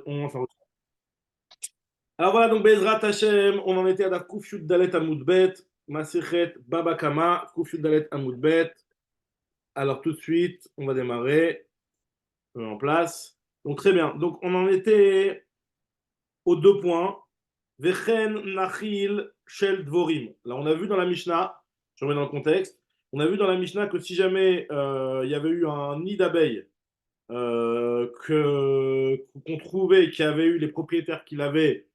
Enfin, alors voilà, donc Bezrat Hashem, on en était à la Koufyut Dalet Amoudbet, Masechet Baba Kama, Koufyut Dalet Amoudbet. Alors tout de suite, on va démarrer, en place. Donc très bien, donc on en était aux deux points. Vechen Nachil Shel Dvorim. Là, on a vu dans la Mishnah, je remets dans le contexte, on a vu dans la Mishnah que si jamais il y avait eu un nid d'abeilles qu'on trouvait qui avait eu les propriétaires qui avaient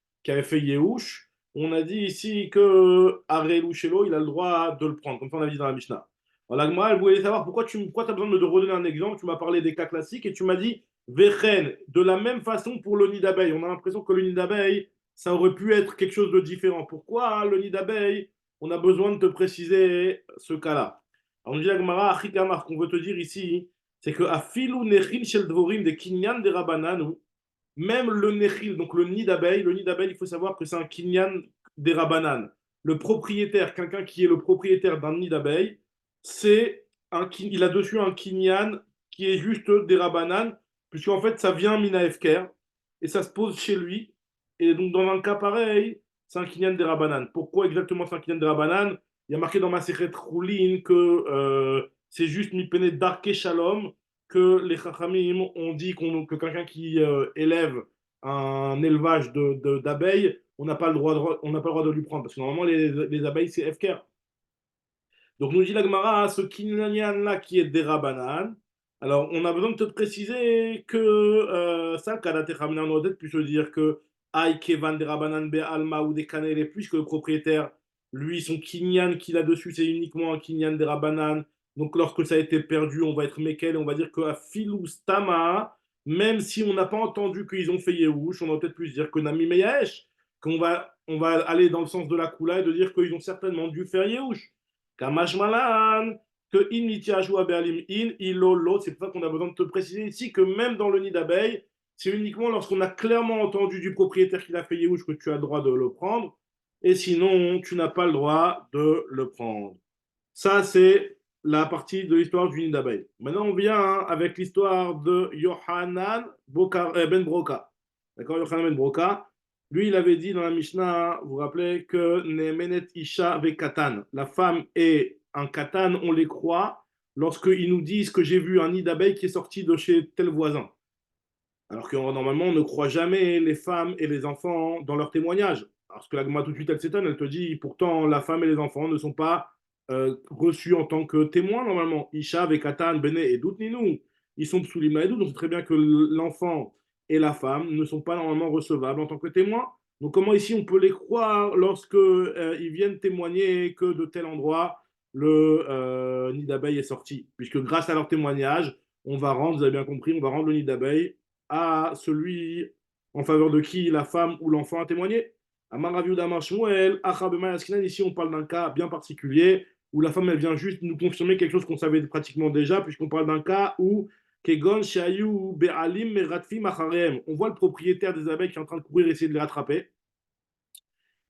fait Yehush, on a dit ici que Arelu Shelo, il a le droit de le prendre, comme ça on a dit dans la Mishnah. Alors, la Gemara, elle voulait savoir pourquoi tu as besoin de me redonner un exemple. Tu m'as parlé des cas classiques et tu m'as dit Vechen, de la même façon pour le nid d'abeille. On a l'impression que le nid d'abeille, ça aurait pu être quelque chose de différent. Pourquoi hein, le nid d'abeille, on a besoin de te préciser ce cas-là. Alors, on dit la Gemara, Achikamar, qu'on veut te dire ici, c'est que afilu nechil shel dvorim de kinyan de rabanan, même le nechil, donc le nid d'abeille, il faut savoir que c'est un kinyan des rabanan. Le propriétaire, quelqu'un qui est le propriétaire d'un nid d'abeille, il a dessus un kinyan qui est juste des rabanan, puisqu'en fait ça vient mina efker et ça se pose chez lui. Et donc dans un cas pareil, c'est un kinyan des rabanan. Pourquoi exactement c'est un kinyan des rabanan? Il y a marqué dans ma Sechet Choulin que c'est juste mipene darke shalom que les chachamim ont dit que quelqu'un qui élève un élevage d'abeilles, on n'a pas le droit de lui prendre parce que normalement les abeilles c'est efker. Donc nous dit la Gemara, ce kinyan là qui est des rabanan. Alors on a besoin de te préciser que ça, kadate ramnan odet, puis se dire que aïe kevan des rabanan be alma ou des kanele, puisque le propriétaire, lui, son kinyan qu'il a dessus, c'est uniquement un kinyan des rabanan. Donc lorsque ça a été perdu, on va être mekel, on va dire que à filou stama, même si on n'a pas entendu qu'ils ont fait Yehush, on va peut-être plus dire que Nami Meyaesh, on va aller dans le sens de la Kula et de dire qu'ils ont certainement dû faire Yehush. Kamashmalan, que in mitiajou be'alim in, ilolo, c'est pour ça qu'on a besoin de te préciser ici que même dans le nid d'abeille, c'est uniquement lorsqu'on a clairement entendu du propriétaire qu'il a fait Yehush que tu as le droit de le prendre, et sinon, tu n'as pas le droit de le prendre. Ça, c'est la partie de l'histoire du nid d'abeille. Maintenant, on vient hein, avec l'histoire de Yohanan ben Broka. D'accord, Yohanan ben Broka. Lui, il avait dit dans la Mishnah, vous vous rappelez, que Nemenet Isha ve Katan. La femme et un Katan, on les croit lorsqu'ils nous disent que j'ai vu un nid d'abeille qui est sorti de chez tel voisin. Alors que normalement, on ne croit jamais les femmes et les enfants dans leurs témoignages. Parce que la Gemara tout de suite, elle s'étonne, elle te dit, pourtant, la femme et les enfants ne sont pas reçus en tant que témoins, normalement. Isha, Vekatan, Bene et Doutninou, ils sont psoulima et donc c'est très bien que l'enfant et la femme ne sont pas normalement recevables en tant que témoins. Donc comment ici on peut les croire lorsque ils viennent témoigner que de tel endroit le nid d'abeille est sorti? Puisque grâce à leur témoignage, on va rendre, vous avez bien compris, on va rendre le nid d'abeille à celui en faveur de qui la femme ou l'enfant a témoigné. Ici, on parle d'un cas bien particulier où la femme, elle vient juste nous confirmer quelque chose qu'on savait pratiquement déjà, puisqu'on parle d'un cas où on voit le propriétaire des abeilles qui est en train de courir et essayer de les rattraper.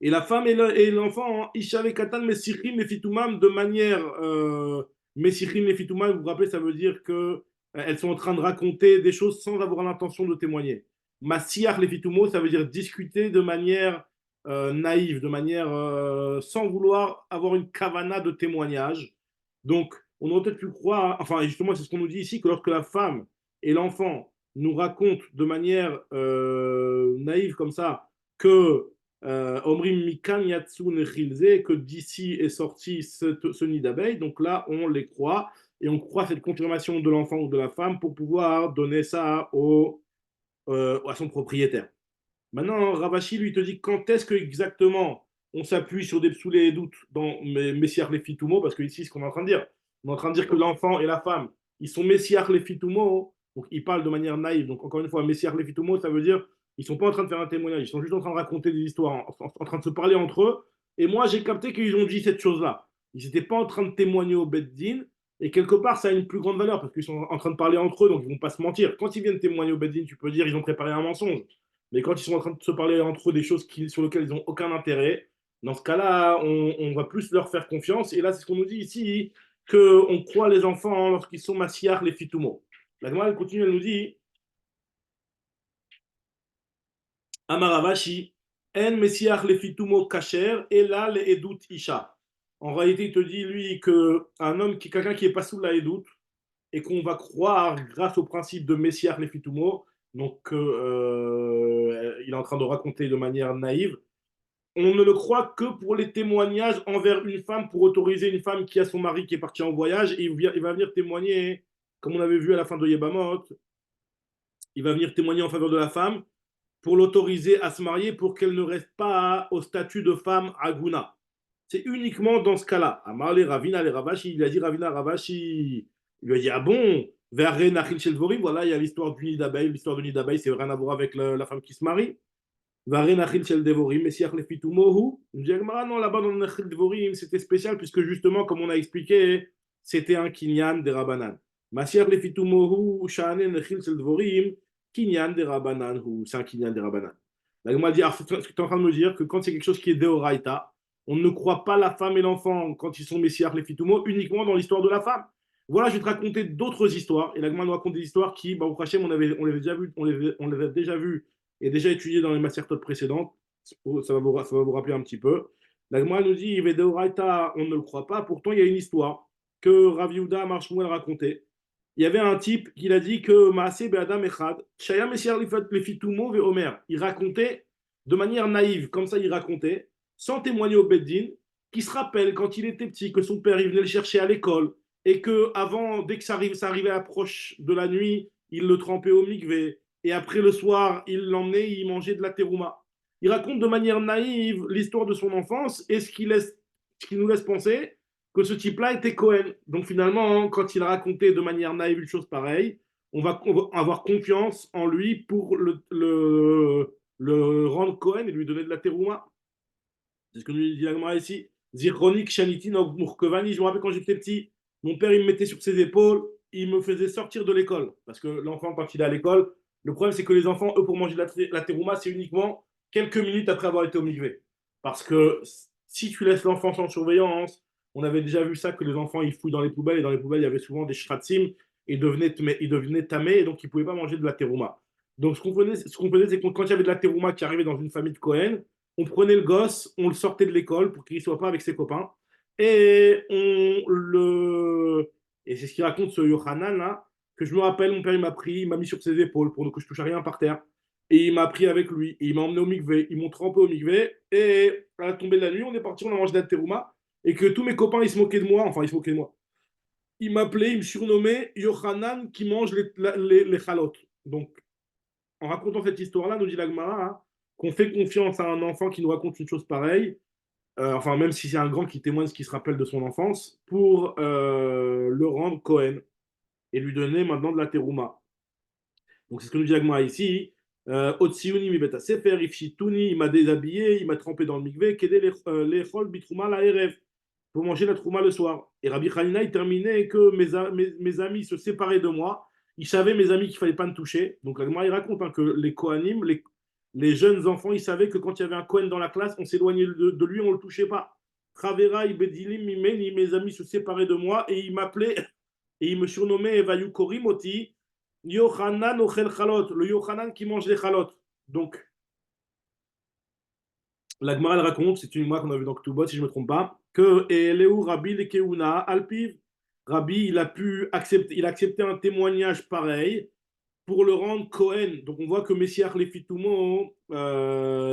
Et la femme et l'enfant, Ishave Katan Mesichim Nefitumam, de manière Mesichim Nefitumam, vous vous rappelez, ça veut dire que elles sont en train de raconter des choses sans avoir l'intention de témoigner. Masiach Lefitumo, ça veut dire discuter de manière naïve, de manière sans vouloir avoir une kavana de témoignage. Donc, on aurait peut-être pu croire, enfin, justement, c'est ce qu'on nous dit ici, que lorsque la femme et l'enfant nous racontent de manière naïve comme ça que Omrim Mikan Yatsu Nechilze, que d'ici est sorti ce nid d'abeilles. Donc là, on les croit et on croit cette confirmation de l'enfant ou de la femme pour pouvoir donner ça à son propriétaire. Maintenant, Ravashi lui te dit quand est-ce que exactement on s'appuie sur des psoulés et doutes dans Messiar les Fitumo, parce que ici, ce qu'on est en train de dire, on est en train de dire que l'enfant et la femme, ils sont Messiar les Fitumo, donc ils parlent de manière naïve. Donc encore une fois, Messiar les Fitumo, ça veut dire ils sont pas en train de faire un témoignage, ils sont juste en train de raconter des histoires, en train de se parler entre eux. Et moi, j'ai capté qu'ils ont dit cette chose-là. Ils n'étaient pas en train de témoigner au Beddin, et quelque part, ça a une plus grande valeur, parce qu'ils sont en train de parler entre eux, donc ils vont pas se mentir. Quand ils viennent témoigner au Beddin, tu peux dire ils ont préparé un mensonge. Mais quand ils sont en train de se parler entre eux des choses sur lesquelles ils n'ont aucun intérêt, dans ce cas-là, on va plus leur faire confiance. Et là, c'est ce qu'on nous dit ici, qu'on croit les enfants lorsqu'ils sont massiar les fitumo. La Gemara, elle continue, elle nous dit Amaravashi, En Messiach lefitumo kasher, et là le edut isha. En réalité, il te dit, lui, que un homme, quelqu'un qui est pas sous la edut, et qu'on va croire grâce au principe de Messiach lefitumo, donc il est en train de raconter de manière naïve, on ne le croit que pour les témoignages envers une femme, pour autoriser une femme qui a son mari qui est parti en voyage, et il va venir témoigner, comme on avait vu à la fin de Yebamot, il va venir témoigner en faveur de la femme pour l'autoriser à se marier pour qu'elle ne reste pas au statut de femme aguna. C'est uniquement dans ce cas-là. Amar les Ravina, les Ravashi, il a dit Ravina Ravashi. Il lui a dit ah bon, vers Nachil Shelvorim, voilà, il y a l'histoire du nid d'abeille. L'histoire du nid d'abeille, c'est rien à voir avec la femme qui se marie. Vers Nachil Sheldevorim, Messiach le Fitumohu. Il dit non, là-bas dans Nachil Devorim, c'était spécial puisque justement, comme on a expliqué, c'était un kinyan des Rabanan. Messiach le Fitumohu, Shane Nachil Sheldevorim, kinyan des Rabanan, c'est un kinyan des Rabanan. La Gemara dit, ce que tu es en train de me dire, que quand c'est quelque chose qui est Deoraita, on ne croit pas la femme et l'enfant quand ils sont Messiach les Fitumo uniquement dans l'histoire de la femme. Voilà, je vais te raconter d'autres histoires. Et la Gemara nous raconte des histoires qui, bah, au Hachem, on les avait déjà vues, on les a déjà vues et déjà étudiées dans les masterclass précédentes. Ça va vous rappeler un petit peu. La Gemara nous dit, Deoraita, on ne le croit pas. Pourtant, il y a une histoire que Rav Yehuda Marshmuel racontait. Il y avait un type qui a dit que Maaseh Be'adam Echad, Shaya Messiach Lefitumo ve Omer. Il racontait de manière naïve, comme ça il racontait, sans témoigner au Beddin, qui se rappelle quand il était petit que son père il venait le chercher à l'école et que avant, dès que ça arrivait à proche de la nuit, il le trempait au mikvé et après le soir, il l'emmenait, il mangeait de la terouma. Il raconte de manière naïve l'histoire de son enfance et ce qui nous laisse penser que ce type-là était Cohen. Donc finalement, quand il a raconté de manière naïve une chose pareille, on va avoir confiance en lui pour le rendre Cohen et lui donner de la terouma. C'est ce que nous dit la ici. Zironic Shaniti Murkovani. Je me rappelle quand j'étais petit, mon père il me mettait sur ses épaules, il me faisait sortir de l'école. Parce que l'enfant, quand il est à l'école, le problème c'est que les enfants, eux, pour manger de la terouma, c'est uniquement quelques minutes après avoir été au mikvé. Parce que si tu laisses l'enfant sans surveillance, on avait déjà vu ça que les enfants ils fouillent dans les poubelles et dans les poubelles il y avait souvent des shratzim et ils devenaient tamés et donc ils ne pouvaient pas manger de la terouma. Donc ce qu'on faisait c'est que quand il y avait de la terouma qui arrivait dans une famille de Cohen, on prenait le gosse, on le sortait de l'école pour qu'il ne soit pas avec ses copains. Et on le. Et c'est ce qu'il raconte ce Yohanan là, que je me rappelle, mon père il m'a pris, il m'a mis sur ses épaules pour que je touche à rien par terre. Et il m'a pris avec lui, et il m'a emmené au mikvé, ils m'ont trempé au mikvé, et à la tombée de la nuit, on est parti, on a mangé de la terouma, et que tous mes copains ils se moquaient de moi, enfin ils se moquaient de moi. Ils m'appelaient, ils me surnommaient Yohanan qui mange les chalotes. Donc en racontant cette histoire-là, nous dit la Gemara, hein, qu'on fait confiance à un enfant qui nous raconte une chose pareille, enfin même si c'est un grand qui témoigne ce qu'il se rappelle de son enfance, pour le rendre Cohen et lui donner maintenant de la terouma. Donc c'est ce que nous dit la Gemara ici. Otsiouni mi beta sefer, ifshituni, il m'a déshabillé, il m'a trempé dans le mikvé, kede lechol bitrouma la erev, pour manger la trouma le soir. Et Rabbi Hanina, il terminait que mes amis se séparaient de moi. Ils savaient, mes amis, qu'il ne fallait pas me toucher. Donc, la Gemara, il raconte hein, que les Kohanim, les jeunes enfants, ils savaient que quand il y avait un Kohen dans la classe, on s'éloignait de lui, on ne le touchait pas. Travera, Ibedilim, Mimeni, mes amis se séparaient de moi et ils m'appelaient et ils me surnommaient Evayu Korimoti, Yohanan Ochel Chalot, le Yohanan qui mange les Chalot. Donc, la Gemara elle raconte, c'est une mois qu'on a vu dans Ketubot, si je ne me trompe pas, que Léou Rabbi Lekeuna Alpiv, Rabbi, il a accepté un témoignage pareil pour le rendre Cohen. Donc on voit que Messiach Lefitumo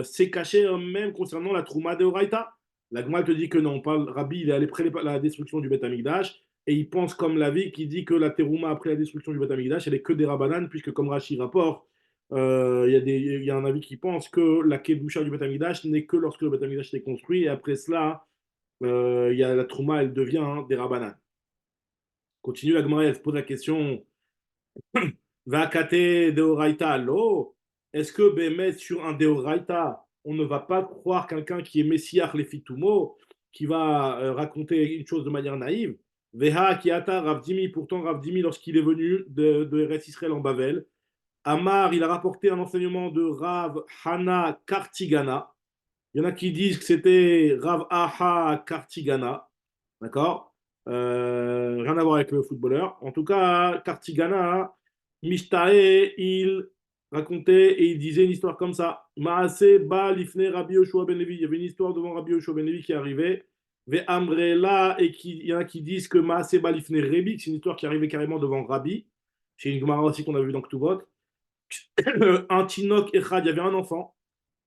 s'est caché même concernant la Trouma de Oraita. La Gemara te dit que non, Rabbi, il est allé après la destruction du Beth Amikdash et il pense comme la vie qui dit que la Terouma après la destruction du Beth Amikdash, elle est que des Rabbanan, puisque comme Rashi rapporte, il y a un avis qui pense que la Kedusha du Beth Amikdash n'est que lorsque le Beth Amikdash est construit et après cela, il y a la Trouma, elle devient hein, des Rabbanan. Continue la Gemara, elle se pose la question Vakate Deoraita, lo est-ce que Bémet, sur un Deoraita, on ne va pas croire quelqu'un qui est Messiach Lefitumo, qui va raconter une chose de manière naïve Veha Kiata Ravdimi, pourtant Ravdimi, lorsqu'il est venu de Eretz Israël en Bavel, Amar, il a rapporté un enseignement de Rav Hana Kartigana. Il y en a qui disent que c'était Rav Aha Kartigana. D'accord rien à voir avec le footballeur. En tout cas, Kartigana, Mishtae, il racontait et il disait une histoire comme ça. Maase ba lifne Rabbi Yoshua ben Levi. Il y avait une histoire devant Rabbi Yoshua ben Levi qui arrivait. Ve Amrela, et il y en a qui disent que Maase ba lifne Rebi, que c'est une histoire qui arrivait carrément devant Rabbi. C'est une Gemara aussi qu'on a vu dans Ktubot. Un Tinok Echad, il y avait un enfant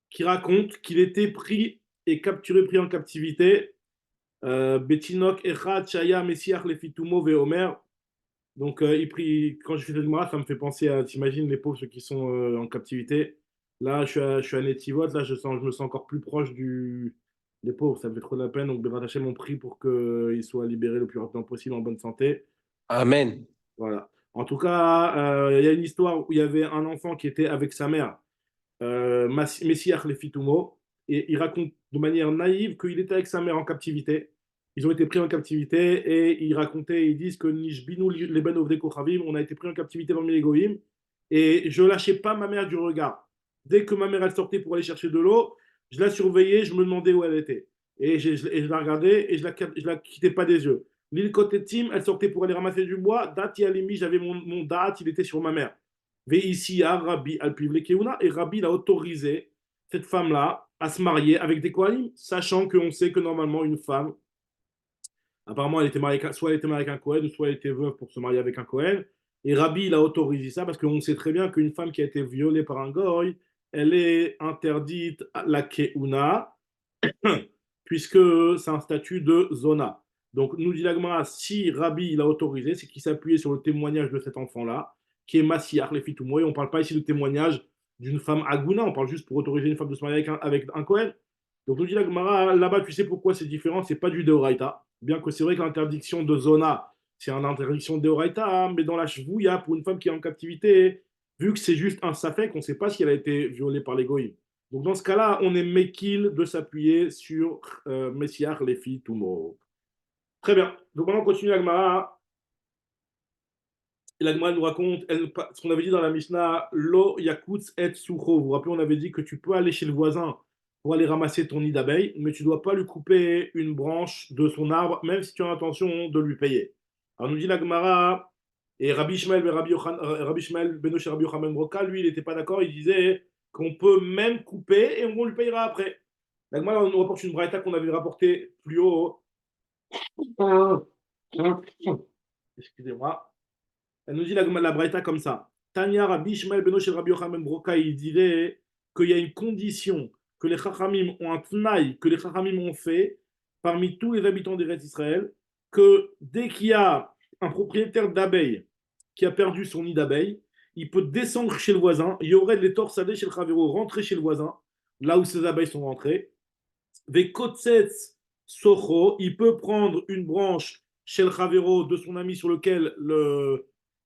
qui raconte qu'il était pris et capturé, pris en captivité. Betinok Echad Shaya Messiach Lefitumo Ve Omer. Donc, quand je fais cette Gemara, ça me fait penser à, t'imagines, les pauvres, ceux qui sont en captivité. Là, je suis à Netivot, là, je me sens encore plus proche des pauvres, ça me fait trop de la peine. Donc, Bezrat Hachem, on prie pour qu'ils soient libérés le plus rapidement possible en bonne santé. Amen. Voilà. En tout cas, il y a une histoire où il y avait un enfant qui était avec sa mère, Messiach Lefitumo, et il raconte de manière naïve qu'il était avec sa mère en captivité. Ils ont été pris en captivité et ils racontaient, ils disent que Nishbinu les Ben Ovdei Kochavim, on a été pris en captivité dans les Goïm et je lâchais pas ma mère du regard. Dès que ma mère elle sortait pour aller chercher de l'eau, je la surveillais, je me demandais où elle était. Et je la regardais et je la quittais pas des yeux. L'île côté Tim, elle sortait pour aller ramasser du bois. Dati Alimi, j'avais mon date, il était sur ma mère. Ici à Rabbi Alpivle Keuna, et Rabbi l'a autorisé, cette femme-là, à se marier avec des Kohanim, sachant qu'on sait que normalement une femme, apparemment elle était mariée, soit elle était mariée avec un Kohen, soit elle était veuve pour se marier avec un Kohen. Et Rabbi l'a autorisé ça parce qu'on sait très bien qu'une femme qui a été violée par un goy, elle est interdite à la Keuna, puisque c'est un statut de zona. Donc, nous dit l'Agmara, si Rabbi l'a autorisé, c'est qu'il s'appuyait sur le témoignage de cet enfant-là, qui est Massiach, les filles On ne parle pas ici de témoignage d'une femme Aguna, on parle juste pour autoriser une femme de se marier avec un Kohen. Donc, nous dit l'Agmara, là-bas, tu sais pourquoi c'est différent, c'est pas du Deoraita. Bien que c'est vrai que l'interdiction de zona, c'est une interdiction de Deoraita, mais dans la Shvouya, pour une femme qui est en captivité, vu que c'est juste un safek, on ne sait pas si elle a été violée par les goïms. Donc dans ce cas-là, on est mekil de s'appuyer sur Messiah, les filles, Tumo. Très bien. Donc maintenant, on continue l'Agmara. Et l'Agmara nous raconte ce qu'on avait dit dans la Mishnah, Lo yakutz et sucho. Vous vous rappelez, on avait dit que tu peux aller chez le voisin pour aller ramasser ton nid d'abeille, mais tu ne dois pas lui couper une branche de son arbre, même si tu as l'intention de lui payer. Alors nous dit l'Agmara, et Rabbi Ishmael Benoche Rabbi Yochanan Broka, lui, il n'était pas d'accord, il disait qu'on peut même couper et on lui payera après. L'Agmara nous rapporte une braïta qu'on avait rapportée plus haut. Excusez-moi. Elle nous dit la Braïta comme ça. Tanya Rabbi Ishmael Benoche Rabbi Yochanan Broka, il dirait qu'il y a une condition que les Chachamim ont un tnaï, que les Chachamim ont fait parmi tous les habitants d'Eretz Israël, que dès qu'il y a un propriétaire d'abeilles qui a perdu son nid d'abeilles, il peut descendre chez le voisin, il y aurait les torsadés chez le Chavero, rentrer chez le voisin, là où ses abeilles sont rentrées. Vekotsetz Socho, il peut prendre une branche chez le Chavero de son ami sur lequel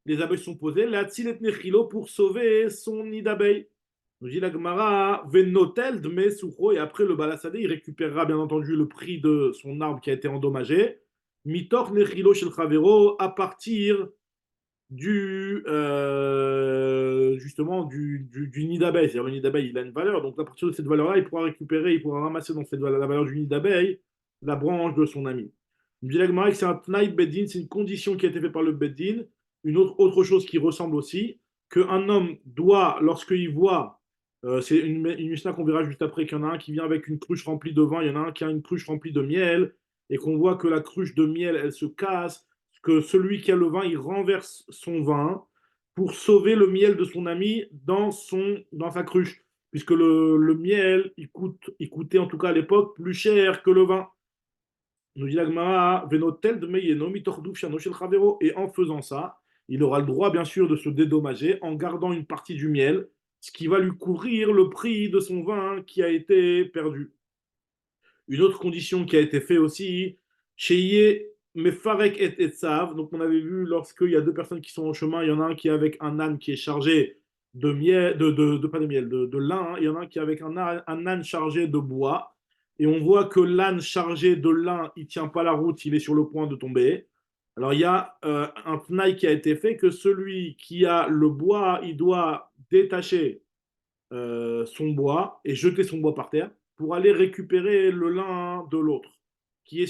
les abeilles sont posées, la Tzilet Nechilo pour sauver son nid d'abeilles. Nous dit la Gemara, Venotel Dme Sucho, et après le Balassadé, il récupérera bien entendu le prix de son arbre qui a été endommagé. Mitor Nechilo chez le Chavero, à partir justement du nid d'abeille. C'est-à-dire le nid d'abeille, il a une valeur. Donc à partir de cette valeur-là, il pourra récupérer, il pourra ramasser dans la valeur du nid d'abeille la branche de son ami. Il dit que c'est un tnaï beddin, c'est une condition qui a été faite par le beddin. Une autre chose qui ressemble aussi, qu'un homme doit, lorsqu'il voit, c'est une mishnah qu'on verra juste après, qu'il y en a un qui vient avec une cruche remplie de vin, il y en a un qui a une cruche remplie de miel, et qu'on voit que la cruche de miel, elle se casse, que celui qui a le vin, il renverse son vin pour sauver le miel de son ami dans sa cruche. Puisque le miel, il coûtait en tout cas à l'époque plus cher que le vin. Nous dit l'Agmara, Venotel de Meyeno, Mitordou, Shanoshel Chavero. Et en faisant ça, il aura le droit, bien sûr, de se dédommager en gardant une partie du miel, ce qui va lui couvrir le prix de son vin qui a été perdu. Une autre condition qui a été faite aussi, chez Mefarek et Etzav. Donc, on avait vu lorsqu'il y a deux personnes qui sont en chemin, il y en a un qui est avec un âne qui est chargé de miel, pas de miel, de lin. Il y en a un qui est avec un âne chargé de bois. Et on voit que l'âne chargé de lin, il ne tient pas la route, il est sur le point de tomber. Alors, il y a un tnaï qui a été fait que celui qui a le bois, il doit détacher son bois et jeter son bois par terre pour aller récupérer le lin de l'autre qui est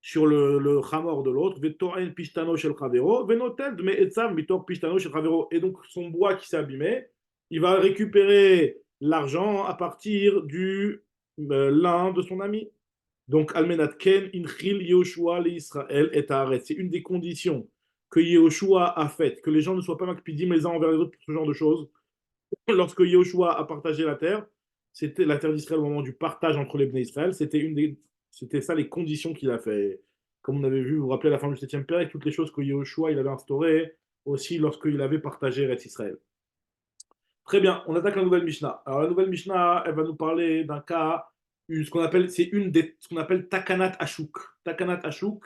sur le chamor de l'autre, vetoren pishtano shel chavero, venotel dme etzav mitor pishtano shel chavero. Et donc son bois qui s'est abîmé, il va récupérer l'argent à partir du lin de son ami. Donc, Almenat Ken, Inchil Yehoshua l'Israël et Haaretz. C'est une des conditions que Yehoshua a faites, que les gens ne soient pas makpidim les uns envers les autres pour ce genre de choses. Lorsque Yehoshua a partagé la terre, c'était la terre d'Israël au moment du partage entre les Bnei Israël, c'était ça les conditions qu'il a fait. Comme on avait vu, vous vous rappelez à la fin du 7e père, toutes les choses que Yehoshua il avait instaurées aussi lorsqu'il avait partagé Eretz Israël. Très bien, on attaque la nouvelle Mishnah. Alors la nouvelle Mishnah, elle va nous parler d'un cas, ce qu'on appelle, c'est ce qu'on appelle Takanat Ashuk. Takanat Ashuk,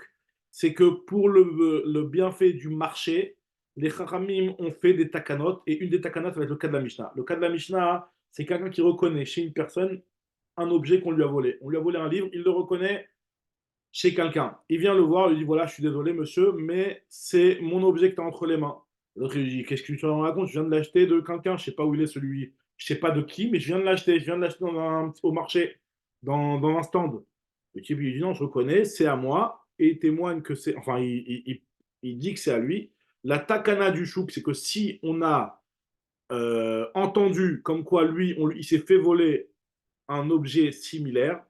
c'est que pour le bienfait du marché, les Chachamim ont fait des takanot, et une des takanot, ça va être le cas de la Mishnah. Le cas de la Mishnah, c'est quelqu'un qui reconnaît chez une personne un objet qu'on lui a volé. On lui a volé un livre, il le reconnaît chez quelqu'un. Il vient le voir, il lui dit voilà, je suis désolé monsieur, mais c'est mon objet que tu as entre les mains. L'autre il lui dit qu'est-ce que tu en racontes? Je viens de l'acheter de quelqu'un, je sais pas où il est celui, je sais pas de qui, mais je viens de l'acheter, au marché, dans un stand. Le type il dit non, je reconnais, c'est à moi, et il témoigne que c'est, enfin il dit que c'est à lui. La takana du chouk, c'est que si on a entendu comme quoi lui, il s'est fait voler un objet similaire,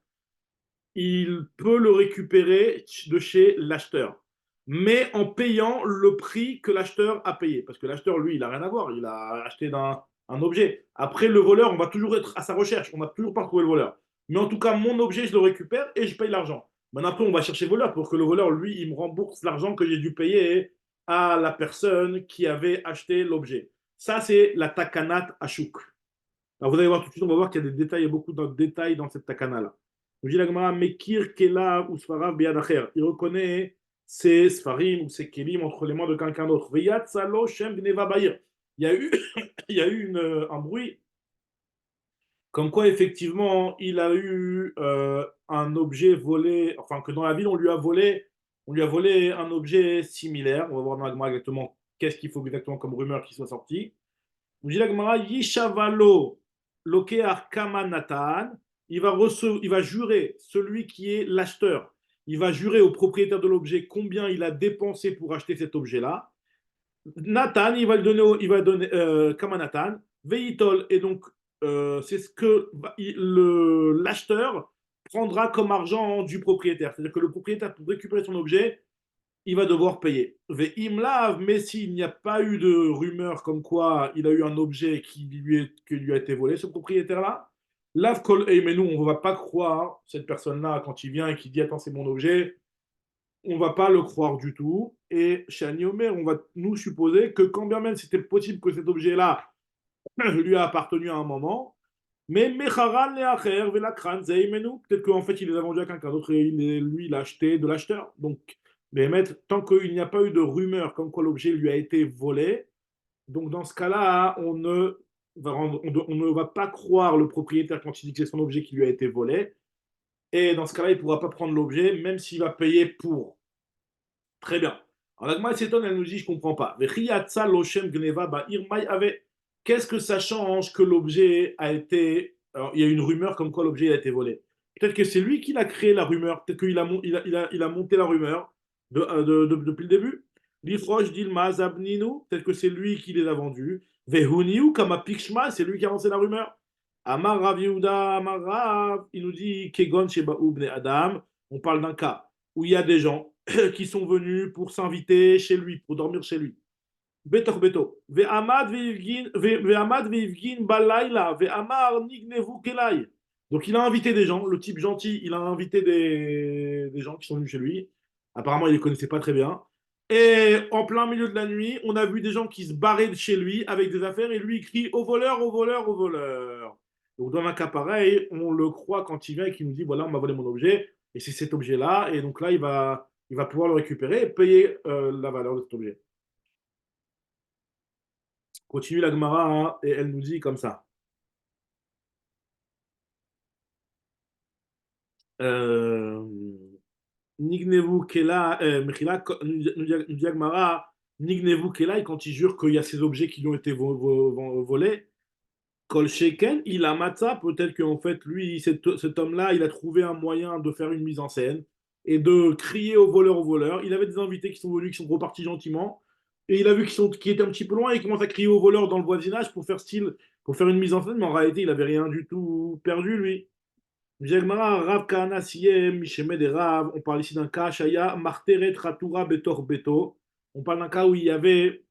il peut le récupérer de chez l'acheteur, mais en payant le prix que l'acheteur a payé. Parce que l'acheteur, lui, il n'a rien à voir, il a acheté un objet. Après, le voleur, on va toujours être à sa recherche, on n'a toujours pas trouvé le voleur. Mais en tout cas, mon objet, je le récupère et je paye l'argent. Maintenant, après, on va chercher le voleur pour que le voleur, lui, il me rembourse l'argent que j'ai dû payer à la personne qui avait acheté l'objet. Ça, c'est la takanat ashuk. Alors, vous allez voir tout de suite, on va voir qu'il y a des détails, il y a beaucoup de détails dans cette takana-là. Il reconnaît ses sfarim ou ses kelim entre les mains de quelqu'un d'autre. Il y a eu, il y a eu un bruit comme quoi effectivement il a eu un objet volé, enfin que dans la ville on lui a volé un objet similaire. On va voir dans la Gemara exactement qu'est-ce qu'il faut exactement comme rumeur qui soit sortie. Nous dit la Gemara, Yishavalo Lokear Kamanatan, il va jurer, celui qui est l'acheteur, il va jurer au propriétaire de l'objet combien il a dépensé pour acheter cet objet-là. Nathan, il va donner Kamanatan, Veitol, et donc c'est ce que l'acheteur prendra comme argent du propriétaire. C'est-à-dire que le propriétaire, pour récupérer son objet, il va devoir payer. Ve'imlav, mais s'il n'y a pas eu de rumeur comme quoi il a eu un objet qui lui a été volé, ce propriétaire-là, lav kol mais nous, on ne va pas croire cette personne-là quand il vient et qui dit attends, c'est mon objet, on ne va pas le croire du tout. Et chez Aniomer, on va nous supposer que quand bien même c'était possible que cet objet-là lui a appartenu à un moment, mais Mecharan Leacher, Velakran, Zeimenu, peut-être qu'en fait il les a vendus à quelqu'un d'autre et lui il a acheté de l'acheteur. Donc, mais tant qu'il n'y a pas eu de rumeur comme quoi l'objet lui a été volé, donc dans ce cas-là, on ne va pas croire le propriétaire quand il dit que c'est son objet qui lui a été volé. Et dans ce cas-là, il ne pourra pas prendre l'objet, même s'il va payer pour. Très bien. Alors la Gemara s'étonne, elle nous dit, je ne comprends pas. Qu'est-ce que ça change que l'objet a été. Alors, il y a une rumeur comme quoi l'objet a été volé. Peut-être que c'est lui qui a créé la rumeur. Peut-être qu'il a, il a monté la rumeur depuis le début. L'Ifroche dit Mazabninu. Peut-être que c'est lui qui les a vendus. Vehuniu kama pikshma, c'est lui qui a lancé la rumeur. Amar Rav Yehuda, Amar Rav, il nous dit Kegon Sheba Ubne Adam. On parle d'un cas où il y a des gens qui sont venus pour s'inviter chez lui, pour dormir chez lui. Betor beto. Ve'amad ve'ivgin balayla. Ve'amar nignevu kelay. Donc il a invité des gens, le type gentil, il a invité des gens qui sont venus chez lui. Apparemment, il ne les connaissait pas très bien. Et en plein milieu de la nuit, on a vu des gens qui se barraient de chez lui avec des affaires et lui il crie au voleur, au voleur, au voleur. Donc dans un cas pareil, on le croit quand il vient et qu'il nous dit voilà, on m'a volé mon objet et c'est cet objet-là. Et donc là, il va pouvoir le récupérer et payer la valeur de cet objet. Continue la Gemara hein, et elle nous dit comme ça. Euh, Nignevu Kela, Mechila, nous dit la Gemara, Nignevu Kela, quand il jure qu'il y a ces objets qui lui ont été volés, Kol Sheken, il a matza, peut-être qu'en fait, lui, cet homme-là, il a trouvé un moyen de faire une mise en scène. et de crier aux voleurs, aux voleurs. Il avait des invités qui sont venus, qui sont repartis gentiment, et il a vu qu'ils étaient un petit peu loin, et il commence à crier aux voleurs dans le voisinage pour faire style, pour faire une mise en scène, mais en réalité, il avait rien du tout perdu, lui. Jegmara, Rav Kahana Siem, Mishemed et Rav, on parle ici d'un cas, Shaya, Marteret Ratura Betor Beto. On parle d'un cas où il y avait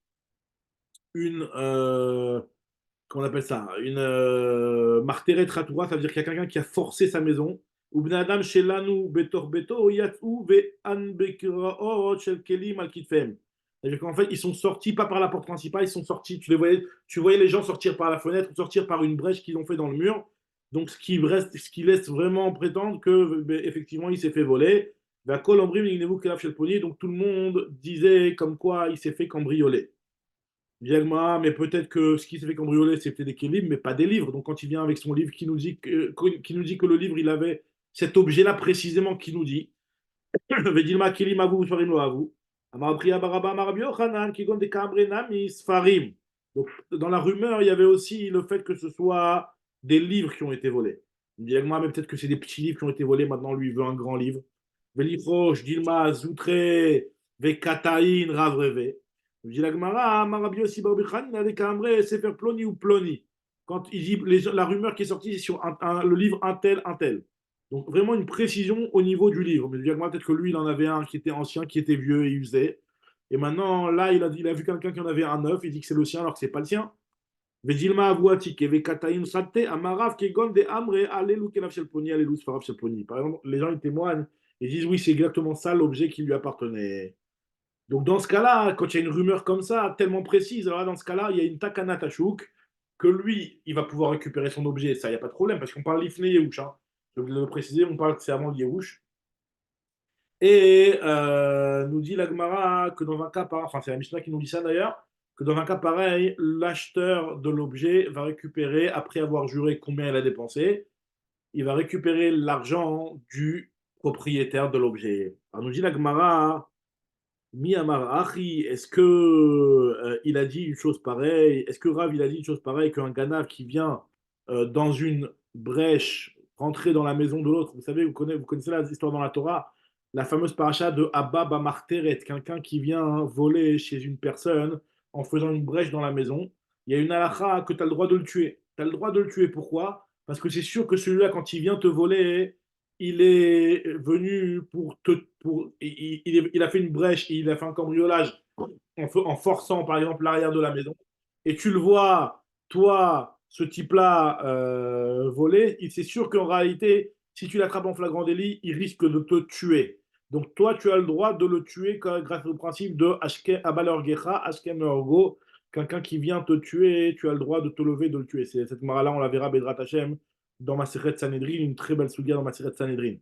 une, comment on appelle ça, une marteret ratura, ça veut dire qu'il y a quelqu'un qui a forcé sa maison. Ou bnadam shelanu betor beto yatsu ve an bekiraot shel kelim al kitfem. C'est-à-dire qu'en fait, ils sont sortis pas par la porte principale, ils sont sortis, tu voyais les gens sortir par la fenêtre ou sortir par une brèche qu'ils ont fait dans le mur. Donc, ce qui laisse vraiment prétendre que, ben, effectivement, il s'est fait voler. Donc, tout le monde disait comme quoi il s'est fait cambrioler. Diagma, mais peut-être que ce qui s'est fait cambrioler, c'était des livres, mais pas des livres. Donc quand il vient avec son livre qui nous dit que le livre, il avait cet objet-là précisément qui nous dit, Vedilma kelim avu sfarim lo avu. Amar priya baraba amar Rabbi Yochanan, kigon de kambre nami sfarim. Donc dans la rumeur, il y avait aussi le fait que ce soit des livres qui ont été volés. Diagma, mais peut-être que c'est des petits livres qui ont été volés. Maintenant, lui, il veut un grand livre. Velichosh, Dilma, Zoutre, Vekataïn, Ravreve. Je dis la Gemara, Marabio Sibarbichan, il avait qu'à Sefer Ploni ou Ploni. Quand il dit la rumeur qui est sortie, c'est sur le livre un tel, un tel. Donc vraiment une précision au niveau du livre. Mais peut-être que lui, il en avait un qui était ancien, qui était vieux et usé. Et maintenant, là, il a vu quelqu'un qui en avait un neuf, il dit que c'est le sien alors que c'est pas le sien. Vedilma Avouatik, Vekataïn Satte, Amarav, Kegon, de Amre, Alelu Kenaf Shelponi, Alelu Sfarav Shelponi. Par exemple, les gens ils témoignent et disent oui, c'est exactement ça l'objet qui lui appartenait. Donc dans ce cas-là, quand il y a une rumeur comme ça, tellement précise, alors là, dans ce cas-là, il y a une takana tachouk, que lui, il va pouvoir récupérer son objet, ça, il n'y a pas de problème, parce qu'on parle l'ifne Yehush, hein. Je vais le préciser, on parle que c'est avant le Yehush. Et nous dit l'Agmara que dans un cas pareil, enfin c'est la Mishnah qui nous dit ça d'ailleurs, que dans un cas pareil, l'acheteur de l'objet va récupérer, après avoir juré combien il a dépensé, il va récupérer l'argent du propriétaire de l'objet. Alors nous dit l'Agmara, Miyamar Achi, est-ce que il a dit une chose pareille? Est-ce que Rav il a dit une chose pareille qu'un Ganav qui vient dans une brèche rentrer dans la maison de l'autre? Vous savez, vous connaissez la histoire dans la Torah, la fameuse paracha de Abba Bamarteret, quelqu'un qui vient voler chez une personne en faisant une brèche dans la maison. Il y a une halakha que tu as le droit de le tuer. Tu as le droit de le tuer. Pourquoi? Parce que c'est sûr que celui-là, quand il vient te voler, il est venu il a fait une brèche, il a fait un cambriolage en forçant par exemple l'arrière de la maison, et tu le vois, toi, ce type-là, voler, c'est sûr qu'en réalité, si tu l'attrapes en flagrant délit, il risque de te tuer. Donc toi, tu as le droit de le tuer grâce au principe de Ashke Abalor Gecha, Ashkem Orgo, quelqu'un qui vient te tuer, tu as le droit de te lever, de le tuer. Cette mara-là, on la verra, Bedrat Hashem, dans ma Maseret Sanhedrin, une très belle souga dans ma Maseret Sanhedrin.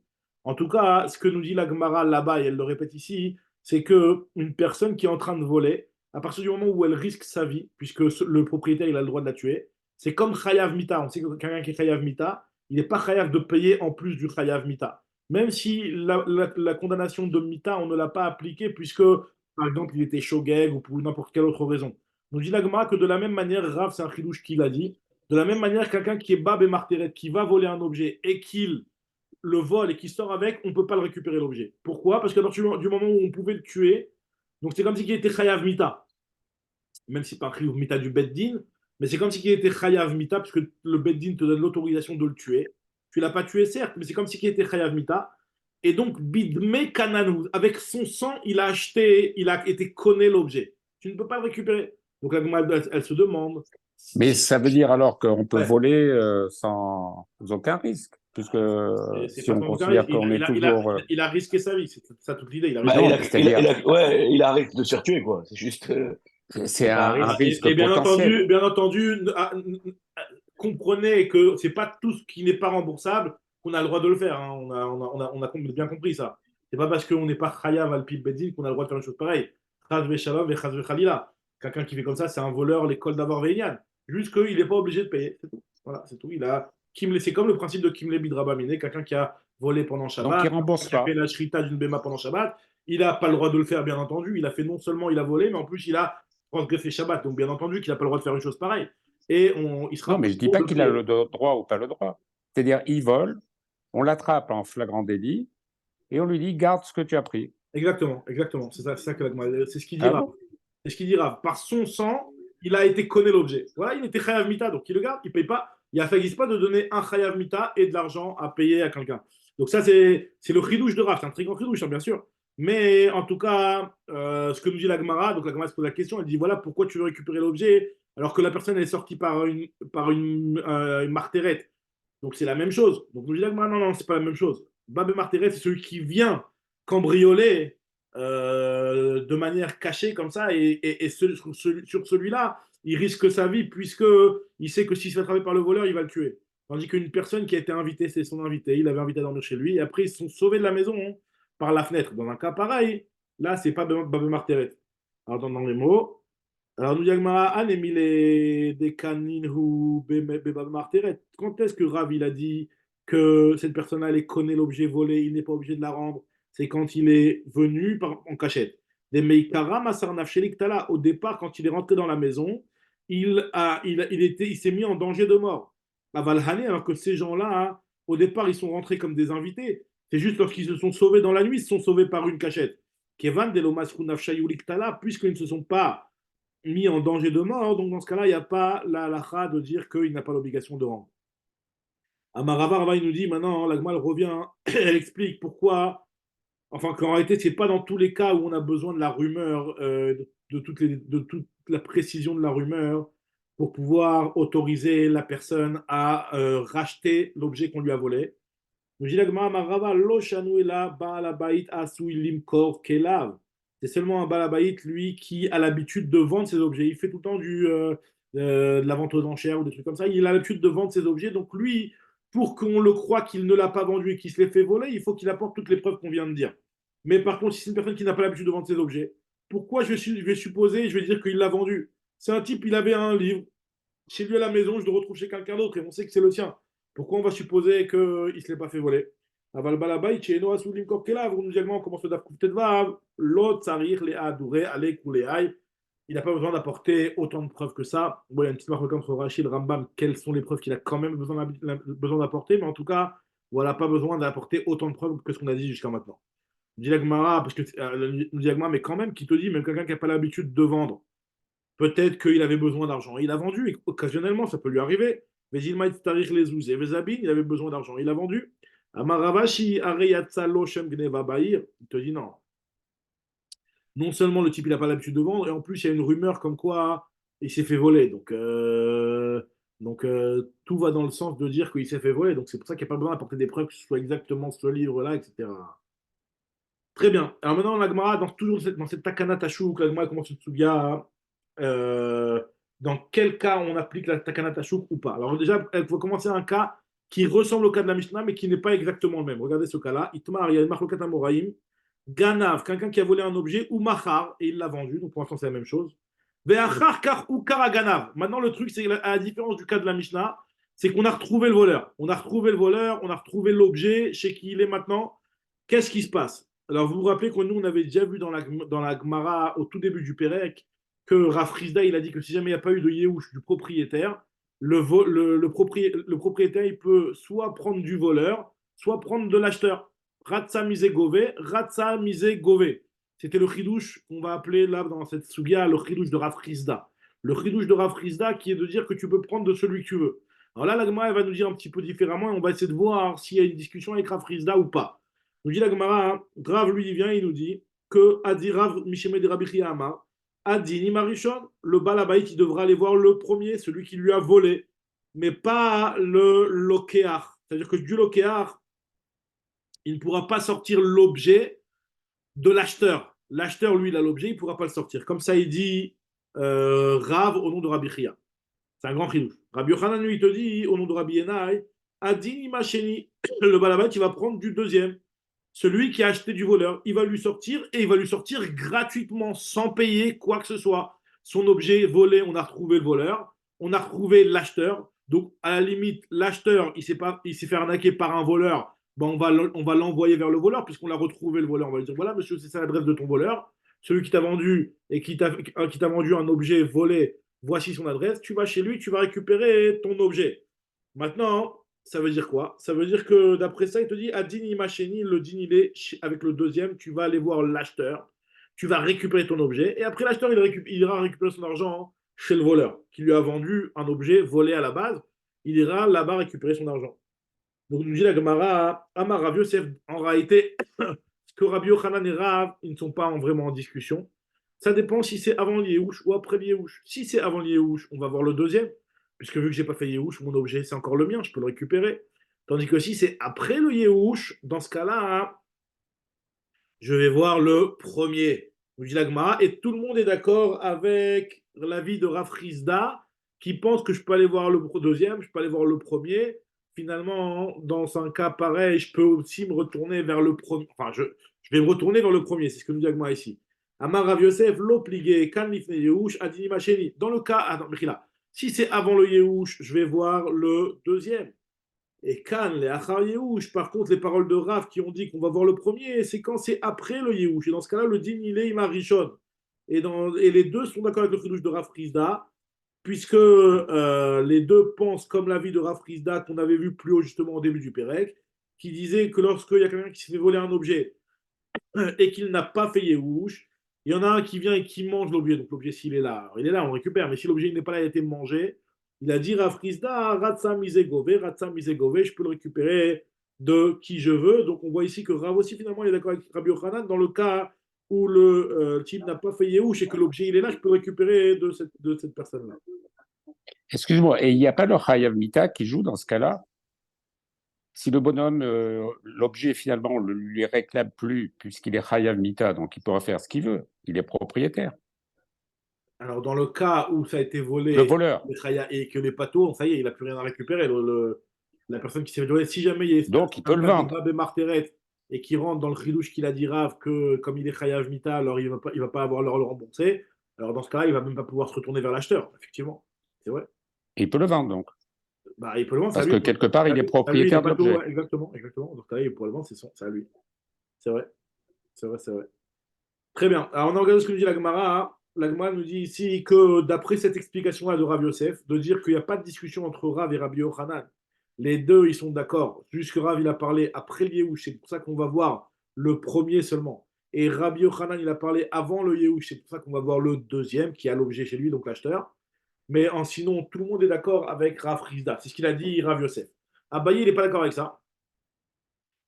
En tout cas, ce que nous dit la Gemara là-bas, et elle le répète ici, c'est que une personne qui est en train de voler, à partir du moment où elle risque sa vie, puisque le propriétaire il a le droit de la tuer, c'est comme Chayav Mita. On sait que quelqu'un qui est Chayav Mita, il n'est pas Chayav de payer en plus du Chayav Mita. Même si la condamnation de Mita, on ne l'a pas appliquée, puisque, par exemple, il était Shogeg ou pour n'importe quelle autre raison. Donc, dit la Gemara que de la même manière, Rav, c'est un chidouche qui l'a dit, de la même manière, quelqu'un qui est Bab et Marteret, qui va voler un objet et qu'il le vole et qui sort avec, on ne peut pas le récupérer l'objet. Pourquoi? Parce qu'à partir du moment où on pouvait le tuer, donc c'est comme si il était Chayav Mita, même si pas un Chayav Mita du Beddin, mais c'est comme si il était Chayav Mita, parce que le Beddin te donne l'autorisation de le tuer. Tu l'as pas tué, certes, mais c'est comme si il était Chayav Mita. Et donc, Bidme Kananou, avec son sang, il a acheté, il a été conné l'objet. Tu ne peux pas le récupérer. Donc la Gemara, elle se demande Mais si. ça veut dire alors qu'on peut Ouais, voler sans aucun risque, puisque c'est si pas on son carré. considère qu'on est toujours... Il a risqué sa vie, c'est ça toute l'idée. Il a Bah, risqué. non, c'est-à-dire, ouais, il arrête de se tuer, quoi. C'est juste, c'est pas un un risque. risque Et potentiel. bien entendu, comprenez que c'est pas tout ce qui n'est pas remboursable qu'on a le droit de le faire, hein. On a bien compris ça. C'est pas parce qu'on n'est pas chayav al pil bedzin qu'on a le droit de faire une chose pareille. Chaz ve ve chaz ve khalila. Quelqu'un qui fait comme ça, c'est un voleur, l'école d'abord Veinian. Juste qu'il n'est pas obligé de payer. C'est tout. Voilà, c'est tout. C'est comme le principe de Kimle Bidrabamine, quelqu'un qui a volé pendant Donc, Shabbat, il rembourse qui a fait pas. la shrita d'une béma pendant Shabbat. Il n'a pas le droit de le faire, bien entendu. Il a fait non seulement il a volé, mais en plus il a transgressé Shabbat. Donc, bien entendu qu'il n'a pas le droit de faire une chose pareille. Et il Non, sera mais pas je dis pour pas de qu'il a payer. le droit ou pas le droit. C'est-à-dire, il vole, on l'attrape en flagrant délit, et on lui dit garde ce que tu as pris. Exactement, exactement. C'est ça que c'est ce qu'il Ah dira. bon? C'est ce qu'il dira. Par son sang, il a été connu l'objet. Voilà, il était chayav mita, donc il le garde, il paye pas. Il a fait pas de donner un chayav mita et de l'argent à payer à quelqu'un. Donc ça, c'est le chidouche de Rav. C'est un très grand chidouche, hein, bien sûr. Mais en tout cas, ce que nous dit la Gemara, donc la Gemara se pose la question, elle dit voilà, pourquoi tu veux récupérer l'objet alors que la personne elle est sortie une martérette. Donc c'est la même chose. Donc nous dit la Gemara, non, non, c'est pas la même chose. Babé martérette, c'est celui qui vient cambrioler de manière cachée comme ça, et sur celui-là, il risque sa vie puisque il sait que s'il se fait attraper par le voleur, il va le tuer. Tandis qu'une personne qui a été invitée, c'est son invité, il l'avait invité à dormir chez lui, et après ils sont sauvés de la maison, hein, par la fenêtre. Dans un cas pareil, là, c'est pas Babé Marteret. Alors, dans les mots, alors nous Yagmara, An Emile de Kanin ou Babé Marteret. Quand est-ce que Rav il a dit que cette personne-là, elle connaît l'objet volé, il n'est pas obligé de la rendre? C'est quand il est venu en cachette. Des Meikara Masarnaf Shelik Tala, au départ, quand il est rentré dans la maison, il s'est mis en danger de mort. Avalhane, alors que ces gens-là, hein, au départ, ils sont rentrés comme des invités. C'est juste lorsqu'ils se sont sauvés dans la nuit, ils se sont sauvés par une cachette. Kevan Delomasrunaf Shayulik Tala, puisqu'ils ne se sont pas mis en danger de mort, donc dans ce cas-là, il n'y a pas la halakha de dire qu'il n'a pas l'obligation de rendre. Amarava, il nous dit maintenant, hein, la Gemara revient, elle explique pourquoi. Enfin, qu'en réalité, ce n'est pas dans tous les cas où on a besoin de la rumeur, de toute la précision de la rumeur, pour pouvoir autoriser la personne à racheter l'objet qu'on lui a volé. C'est seulement un balabait, lui, qui a l'habitude de vendre ses objets. Il fait tout le temps de la vente aux enchères ou des trucs comme ça. Il a l'habitude de vendre ses objets. Donc lui, pour qu'on le croie qu'il ne l'a pas vendu et qu'il se l'est fait voler, il faut qu'il apporte toutes les preuves qu'on vient de dire. Mais par contre, si c'est une personne qui n'a pas l'habitude de vendre ses objets, pourquoi je vais supposer, je vais dire qu'il l'a vendu? C'est un type, il avait un livre, chez lui à la maison, je le retrouve chez quelqu'un d'autre et on sait que c'est le sien. Pourquoi on va supposer qu'il ne se l'est pas fait voler? Aval balabait, chez Noah Soulim Korkela, vous nous dites on commence le daf Kuftet Vav, l'autre sarir les adouré, allez, coulé aïe. Il n'a pas besoin d'apporter autant de preuves que ça. Bon, il y a une petite marque entre Rachid et Rambam, quelles sont les preuves qu'il a quand même besoin d'apporter, mais en tout cas, voilà, pas besoin d'apporter autant de preuves que ce qu'on a dit jusqu'à maintenant. Dit la Gemara, parce que nous dit la Gemara, mais quand même, qui te dit, même quelqu'un qui n'a pas l'habitude de vendre, peut-être qu'il avait besoin d'argent. Il a vendu, et occasionnellement, ça peut lui arriver. Mais il m'a tarich les ouzes et Vezabin, il avait besoin d'argent. Il a vendu. Amaravashi areyatsa loshem gneva bahir. Il te dit non. Non seulement le type, il n'a pas l'habitude de vendre, et en plus, il y a une rumeur comme quoi il s'est fait voler. Donc, tout va dans le sens de dire qu'il s'est fait voler. Donc, c'est pour ça qu'il n'y a pas besoin d'apporter des preuves que ce soit exactement ce livre-là, etc. Très bien. Alors maintenant, la Gemara, toujours dans cette Takana Tashuk, la Gemara commence Tsugia, dans quel cas on applique la Takana Tashuk ou pas. Alors déjà, il faut commencer un cas qui ressemble au cas de la Mishnah, mais qui n'est pas exactement le même. Regardez ce cas-là. Itmar, il y a une Marlokat Amoraïm. Ganav, quelqu'un qui a volé un objet, ou Machar, et il l'a vendu. Donc pour l'instant, c'est la même chose. Ve'achar kar ou Karaganav. Maintenant, le truc, c'est à la différence du cas de la Mishnah, c'est qu'on a retrouvé le voleur. On a retrouvé le voleur, on a retrouvé l'objet, chez qui il est maintenant. Qu'est-ce qui se passe? Alors, vous vous rappelez que nous, on avait déjà vu dans la Gemara, au tout début du Pérec, que Rafrizda, il a dit que si jamais il n'y a pas eu de Yehush du propriétaire, le propriétaire, il peut soit prendre du voleur, soit prendre de l'acheteur. Ratsa mise gové, ratsa mise gové. C'était le chidouche qu'on va appeler là, dans cette sugia, le chidouche de Rafrizda. Le chidouche de Rafrizda qui est de dire que tu peux prendre de celui que tu veux. Alors là, la Gemara, elle va nous dire un petit peu différemment et on va essayer de voir s'il y a une discussion avec Rafrizda ou pas. Nous dit la Gemara, hein, Rav lui il vient, il nous dit que Adi Rav Misheme de Rabbi Chiyama, Adi Nimarishon, le Balabait, il devra aller voir le premier, celui qui lui a volé, mais pas le Lokéar. C'est-à-dire que du Lokéar, il ne pourra pas sortir l'objet de l'acheteur. L'acheteur, lui, il a l'objet, il ne pourra pas le sortir. Comme ça, il dit Rav au nom de Rabbi Chia. C'est un grand chidouche. Rabbi Yochanan, lui, il te dit au nom de Rabbi Yenai, Adi Nimasheni, le Balabait, il va prendre du deuxième. Celui qui a acheté du voleur, il va lui sortir et il va lui sortir gratuitement, sans payer quoi que ce soit. Son objet volé, on a retrouvé le voleur, on a retrouvé l'acheteur. Donc, à la limite, l'acheteur, il s'est fait arnaquer par un voleur. Ben, on va l'envoyer vers le voleur, puisqu'on l'a retrouvé le voleur. On va lui dire voilà, monsieur, c'est ça l'adresse de ton voleur. Celui qui t'a vendu et qui t'a vendu un objet volé, voici son adresse. Tu vas chez lui, tu vas récupérer ton objet. Maintenant, Ça veut dire quoi? Ça veut dire que d'après ça, il te dit Adin Imacheni, le din il est avec le deuxième, tu vas aller voir l'acheteur, tu vas récupérer ton objet, et après l'acheteur il ira récupérer son argent chez le voleur qui lui a vendu un objet volé à la base, il ira là-bas récupérer son argent. Donc nous dit la Gemara, Amar Rav Yosef, en réalité, que Rabbi Yochanan et Rav, ils ne sont pas vraiment en discussion. Ça dépend si c'est avant le Yéhouch ou après le Yéhouch. Si c'est avant le Yéhouch, on va voir le deuxième, puisque vu que j'ai pas fait Yéhouch, mon objet c'est encore le mien, je peux le récupérer. Tandis que si c'est après le Yéhouch, dans ce cas-là, hein, je vais voir le premier. Nous dit la Gemara, et tout le monde est d'accord avec l'avis de Rav Rizda, qui pense que je peux aller voir le deuxième, je peux aller voir le premier. Finalement, dans un cas pareil, je peux aussi me retourner vers le premier. Enfin, je vais me retourner vers le premier, c'est ce que nous dit la Gemara ici. Amar Rav Yosef, l'obligé, kan lifne Yehush, adini macheni. Dans le cas, attends, Mechila, si c'est avant le Yehush, je vais voir le deuxième. Et Kan, les Achar Yehush, par contre, les paroles de Rav qui ont dit qu'on va voir le premier, c'est quand c'est après le Yehush. Et dans ce cas-là, le din, il est Ima Rishon. Et les deux sont d'accord avec le chidouche de Rav Rizda, puisque les deux pensent comme l'avis de Rav Rizda qu'on avait vu plus haut justement au début du Pérec, qui disait que lorsqu'il y a quelqu'un qui s'est fait voler un objet et qu'il n'a pas fait Yehush, il y en a un qui vient et qui mange l'objet. Donc l'objet, s'il est là, alors, il est là, on récupère. Mais si l'objet n'est pas là, il a été mangé, il a dit Rav Rizda, Ratsa Misegove, je peux le récupérer de qui je veux. Donc on voit ici que Rav aussi, finalement, il est d'accord avec Rabbi Yochanan dans le cas où le type n'a pas fait Yehush et que l'objet, il est là, je peux le récupérer de cette personne-là. Excuse-moi, et il n'y a pas le Chayav Mita qui joue dans ce cas-là? Si le bonhomme, l'objet finalement, on ne lui réclame plus puisqu'il est Chayav Mita, donc il pourra faire ce qu'il veut, il est propriétaire. Alors, dans le cas où ça a été Le volé voleur. et que les patos, ça y est, il n'a plus rien à récupérer. La personne qui s'est fait voler, si jamais il y a Donc il peut un le cas de vendre. Babé Marteret et qui rentre dans le chidouche qu'il a dit Rav, que comme il est Chayav Mita, alors il va pas avoir le rembourser. Alors, dans ce cas-là, il va même pas pouvoir se retourner vers l'acheteur, effectivement. C'est vrai. Il peut le vendre donc. Bah, il peut le vendre, c'est à Parce lui. que quelque part, il est C'est à lui, les propriétaire de patos, l'objet. ouais, exactement, exactement. Dans ce cas-là, il peut le vendre, c'est à lui. C'est vrai, c'est vrai, c'est vrai. Très bien. Alors, on a regardé ce que nous dit la Gemara, hein. La Gemara nous dit ici que d'après cette explication-là de Rav Yosef, de dire qu'il n'y a pas de discussion entre Rav et Rabbi Yochanan, les deux, ils sont d'accord. Juste que Rav, il a parlé après le Yehush, c'est pour ça qu'on va voir le premier seulement. Et Rabbi Yochanan, il a parlé avant le Yehush, c'est pour ça qu'on va voir le deuxième qui a l'objet chez lui, donc l'acheteur. Mais sinon, tout le monde est d'accord avec Rav Rizda. C'est ce qu'il a dit Rav Yosef. Abaye, il n'est pas d'accord avec ça.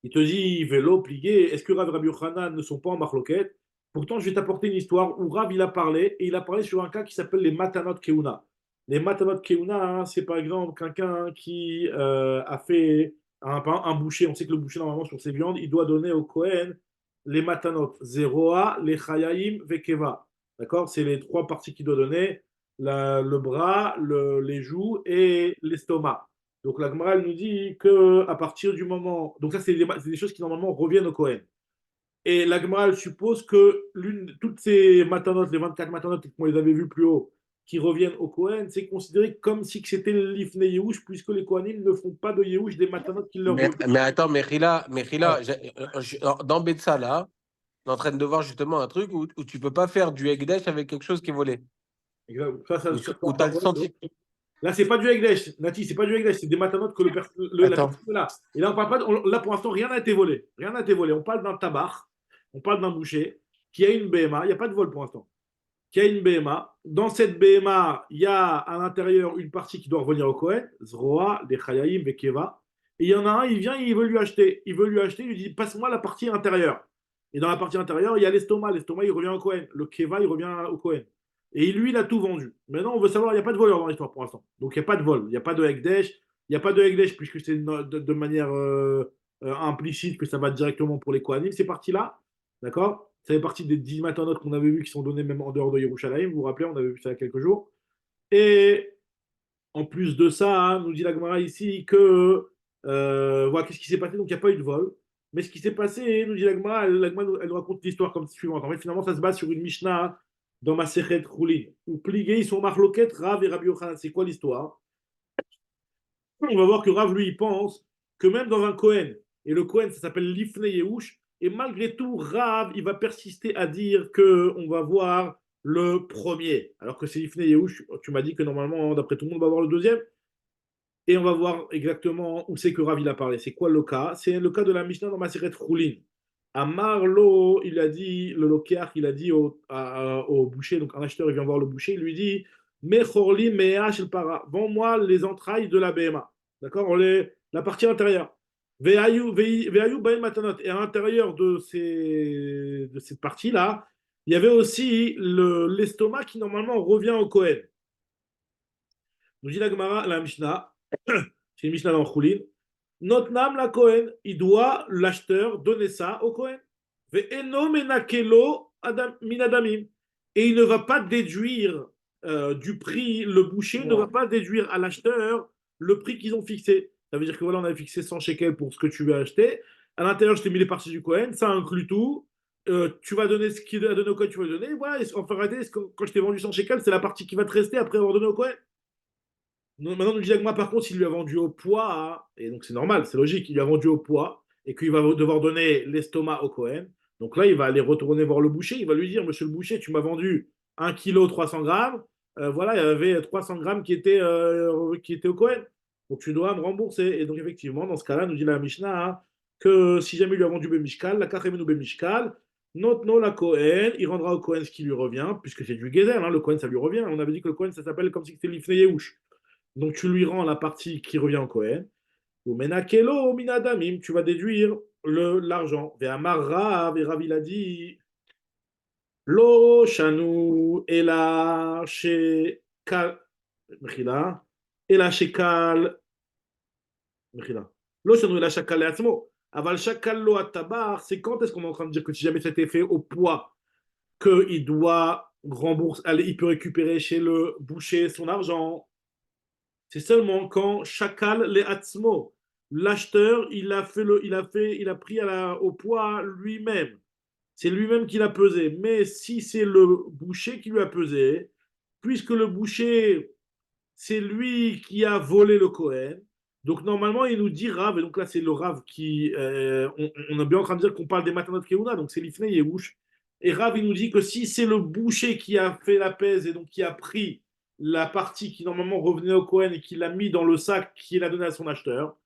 Il te dit, vélo, plié, est-ce que Rav et Rabbi Yochanan ne sont pas en marloquette? Pourtant, je vais t'apporter une histoire où Rav, il a parlé, et il a parlé sur un cas qui s'appelle les Matanot Keuna. Les Matanot Keuna, hein, c'est par exemple quelqu'un qui a fait un boucher. On sait que le boucher, normalement, sur ses viandes, il doit donner au Kohen les Matanot. Zeroa, les Chayaim, Vekeva. D'accord? C'est les trois parties qu'il doit donner, le bras, les joues et l'estomac. Donc la Gemara nous dit que à partir du moment, donc ça c'est des choses qui normalement reviennent au Kohen. Et la Gemara elle suppose que toutes ces matanotes, les 24 matanotes qu'on les avait vues plus haut, qui reviennent au Kohen, c'est considéré comme si c'était l'ifne Yehush, puisque les Kohanim ne font pas de Yehush des matanotes qui leur reviennent. Mais attends, Mechila, Ouais. dans Betsa, là, on est en train de voir justement un truc où tu peux pas faire du Ekdesh avec quelque chose qui est volé. Exact. Ça Où sort tu as pas le volé, senti. là, c'est pas du Egdesh, Nati, c'est pas du Egdesh, c'est des matanotes que la Attends. personne est là. Et là, on parle pas là, pour l'instant, rien n'a été volé. Rien n'a été volé. On parle d'un tabac, on parle d'un boucher qui a une BMA. Il n'y a pas de vol pour l'instant. Qui a une BMA. Dans cette BMA, il y a à l'intérieur une partie qui doit revenir au Kohen, Zroa, des Chayaim, des Keva. Et il y en a un, il vient, il veut lui acheter. Il veut lui acheter, il lui dit passe-moi la partie intérieure. Et dans la partie intérieure, il y a l'estomac. L'estomac, il revient au Kohen. Le Keva, il revient au Kohen. Et lui, il a tout vendu. Maintenant, on veut savoir, il n'y a pas de voleur dans l'histoire pour l'instant. Donc, il n'y a pas de vol. Il n'y a pas de Hekdesh. Il n'y a pas de Hekdesh puisque c'est de manière implicite que ça va directement pour les Kohanim. C'est parti là. D'accord? Ça fait partie des 10 matanotes qu'on avait vu qui sont donnés même en dehors de Yerushalayim. Vous vous rappelez, on avait vu ça il y a quelques jours. Et en plus de ça, hein, nous dit la Gemara ici que voilà, qu'est-ce qui s'est passé? Donc, il n'y a pas eu de vol. Mais ce qui s'est passé, nous dit la Gemara, elle nous raconte l'histoire comme suivante. En fait, finalement, ça se base sur une Mishnah dans ma Sechet Choulin. Où plié, ils sont marloquettes, Rav et Rabbi Yochanan. C'est quoi l'histoire? On va voir que Rav, lui, il pense que même dans un Kohen, et le Kohen, ça s'appelle l'Ifne Yehush, et malgré tout, Rav, il va persister à dire que on va voir le premier. Alors que c'est l'Ifne Yehush, tu m'as dit que normalement, d'après tout le monde, on va voir le deuxième. Et on va voir exactement où c'est que Rav il a parlé. C'est quoi le cas? C'est le cas de la Mishnah dans Maseret Choulin. Amar lo, il a dit, le lokéach, il a dit au boucher, donc un acheteur, il vient voir le boucher, il lui dit, Mechorli mea shel para, vends-moi les entrailles de la BMA. D'accord? La partie intérieure. Ve'ayu baen matanot. Et à l'intérieur de cette partie-là, il y avait aussi l'estomac qui normalement revient au Kohen. Nous dit la Gemara, la Mishnah, c'est une Mishnah dans Choulin, Notnam la Kohen, il doit, l'acheteur, donner ça au Kohen. Ve'eno menakelo minadamim. Et il ne va pas déduire du prix, le boucher ne va pas déduire à l'acheteur le prix qu'ils ont fixé. Ça veut dire que voilà, on avait fixé 100 shekels pour ce que tu veux acheter. À l'intérieur, je t'ai mis les parties du Kohen, ça inclut tout. Tu vas donner ce qu'il a donné au Kohen, tu vas donner. Voilà, en fait, quand je t'ai vendu 100 shekels, c'est la partie qui va te rester après avoir donné au Kohen. Maintenant, nous disons que moi, par contre, s'il lui a vendu au poids, et donc c'est normal, c'est logique, il lui a vendu au poids, et qu'il va devoir donner l'estomac au Cohen. Donc là, il va aller retourner voir le boucher, il va lui dire, monsieur le boucher, tu m'as vendu 1 kg 300 grammes, voilà, il y avait 300 grammes qui étaient au Cohen. Donc tu dois me rembourser. Et donc effectivement, dans ce cas-là, nous dit la Mishnah, hein, que si jamais il lui a vendu Bemishkal, la Kachemenu Bemishkal, non la Cohen, il rendra au Cohen ce qui lui revient, puisque c'est du Gezer, hein, le Cohen ça lui revient. On avait dit que le Cohen ça s'appelle comme si c'était l'Ifne Yehush. Donc tu lui rends la partie qui revient au Kohen. Ou menakelo minadamim, tu vas déduire l'argent. Ve'amar Rav, et Rav il a dit Lo shanu ela shekal mechila ela shekal mechila. Lo shanu ela shakal leatzmo. Aval shakal lo atabar, c'est quand est-ce qu'on est en train de dire que si jamais ça a été fait au poids, qu'il doit rembourser, il peut récupérer chez le boucher son argent. C'est seulement quand Shakal les Atzmo, l'acheteur, il a pris au poids lui-même. C'est lui-même qui l'a pesé. Mais si c'est le boucher qui lui a pesé, puisque le boucher, c'est lui qui a volé le Kohen, donc normalement, il nous dit Rav, et donc là, c'est le Rav qui. On est bien en train de dire qu'on parle des Matanot Keuna, donc c'est l'Ifnei Yehush. Et Rav, il nous dit que si c'est le boucher qui a fait la pèse et donc qui a pris la partie qui normalement revenait au Kohen et qui l'a mis dans le sac qu'il a donné à son acheteur,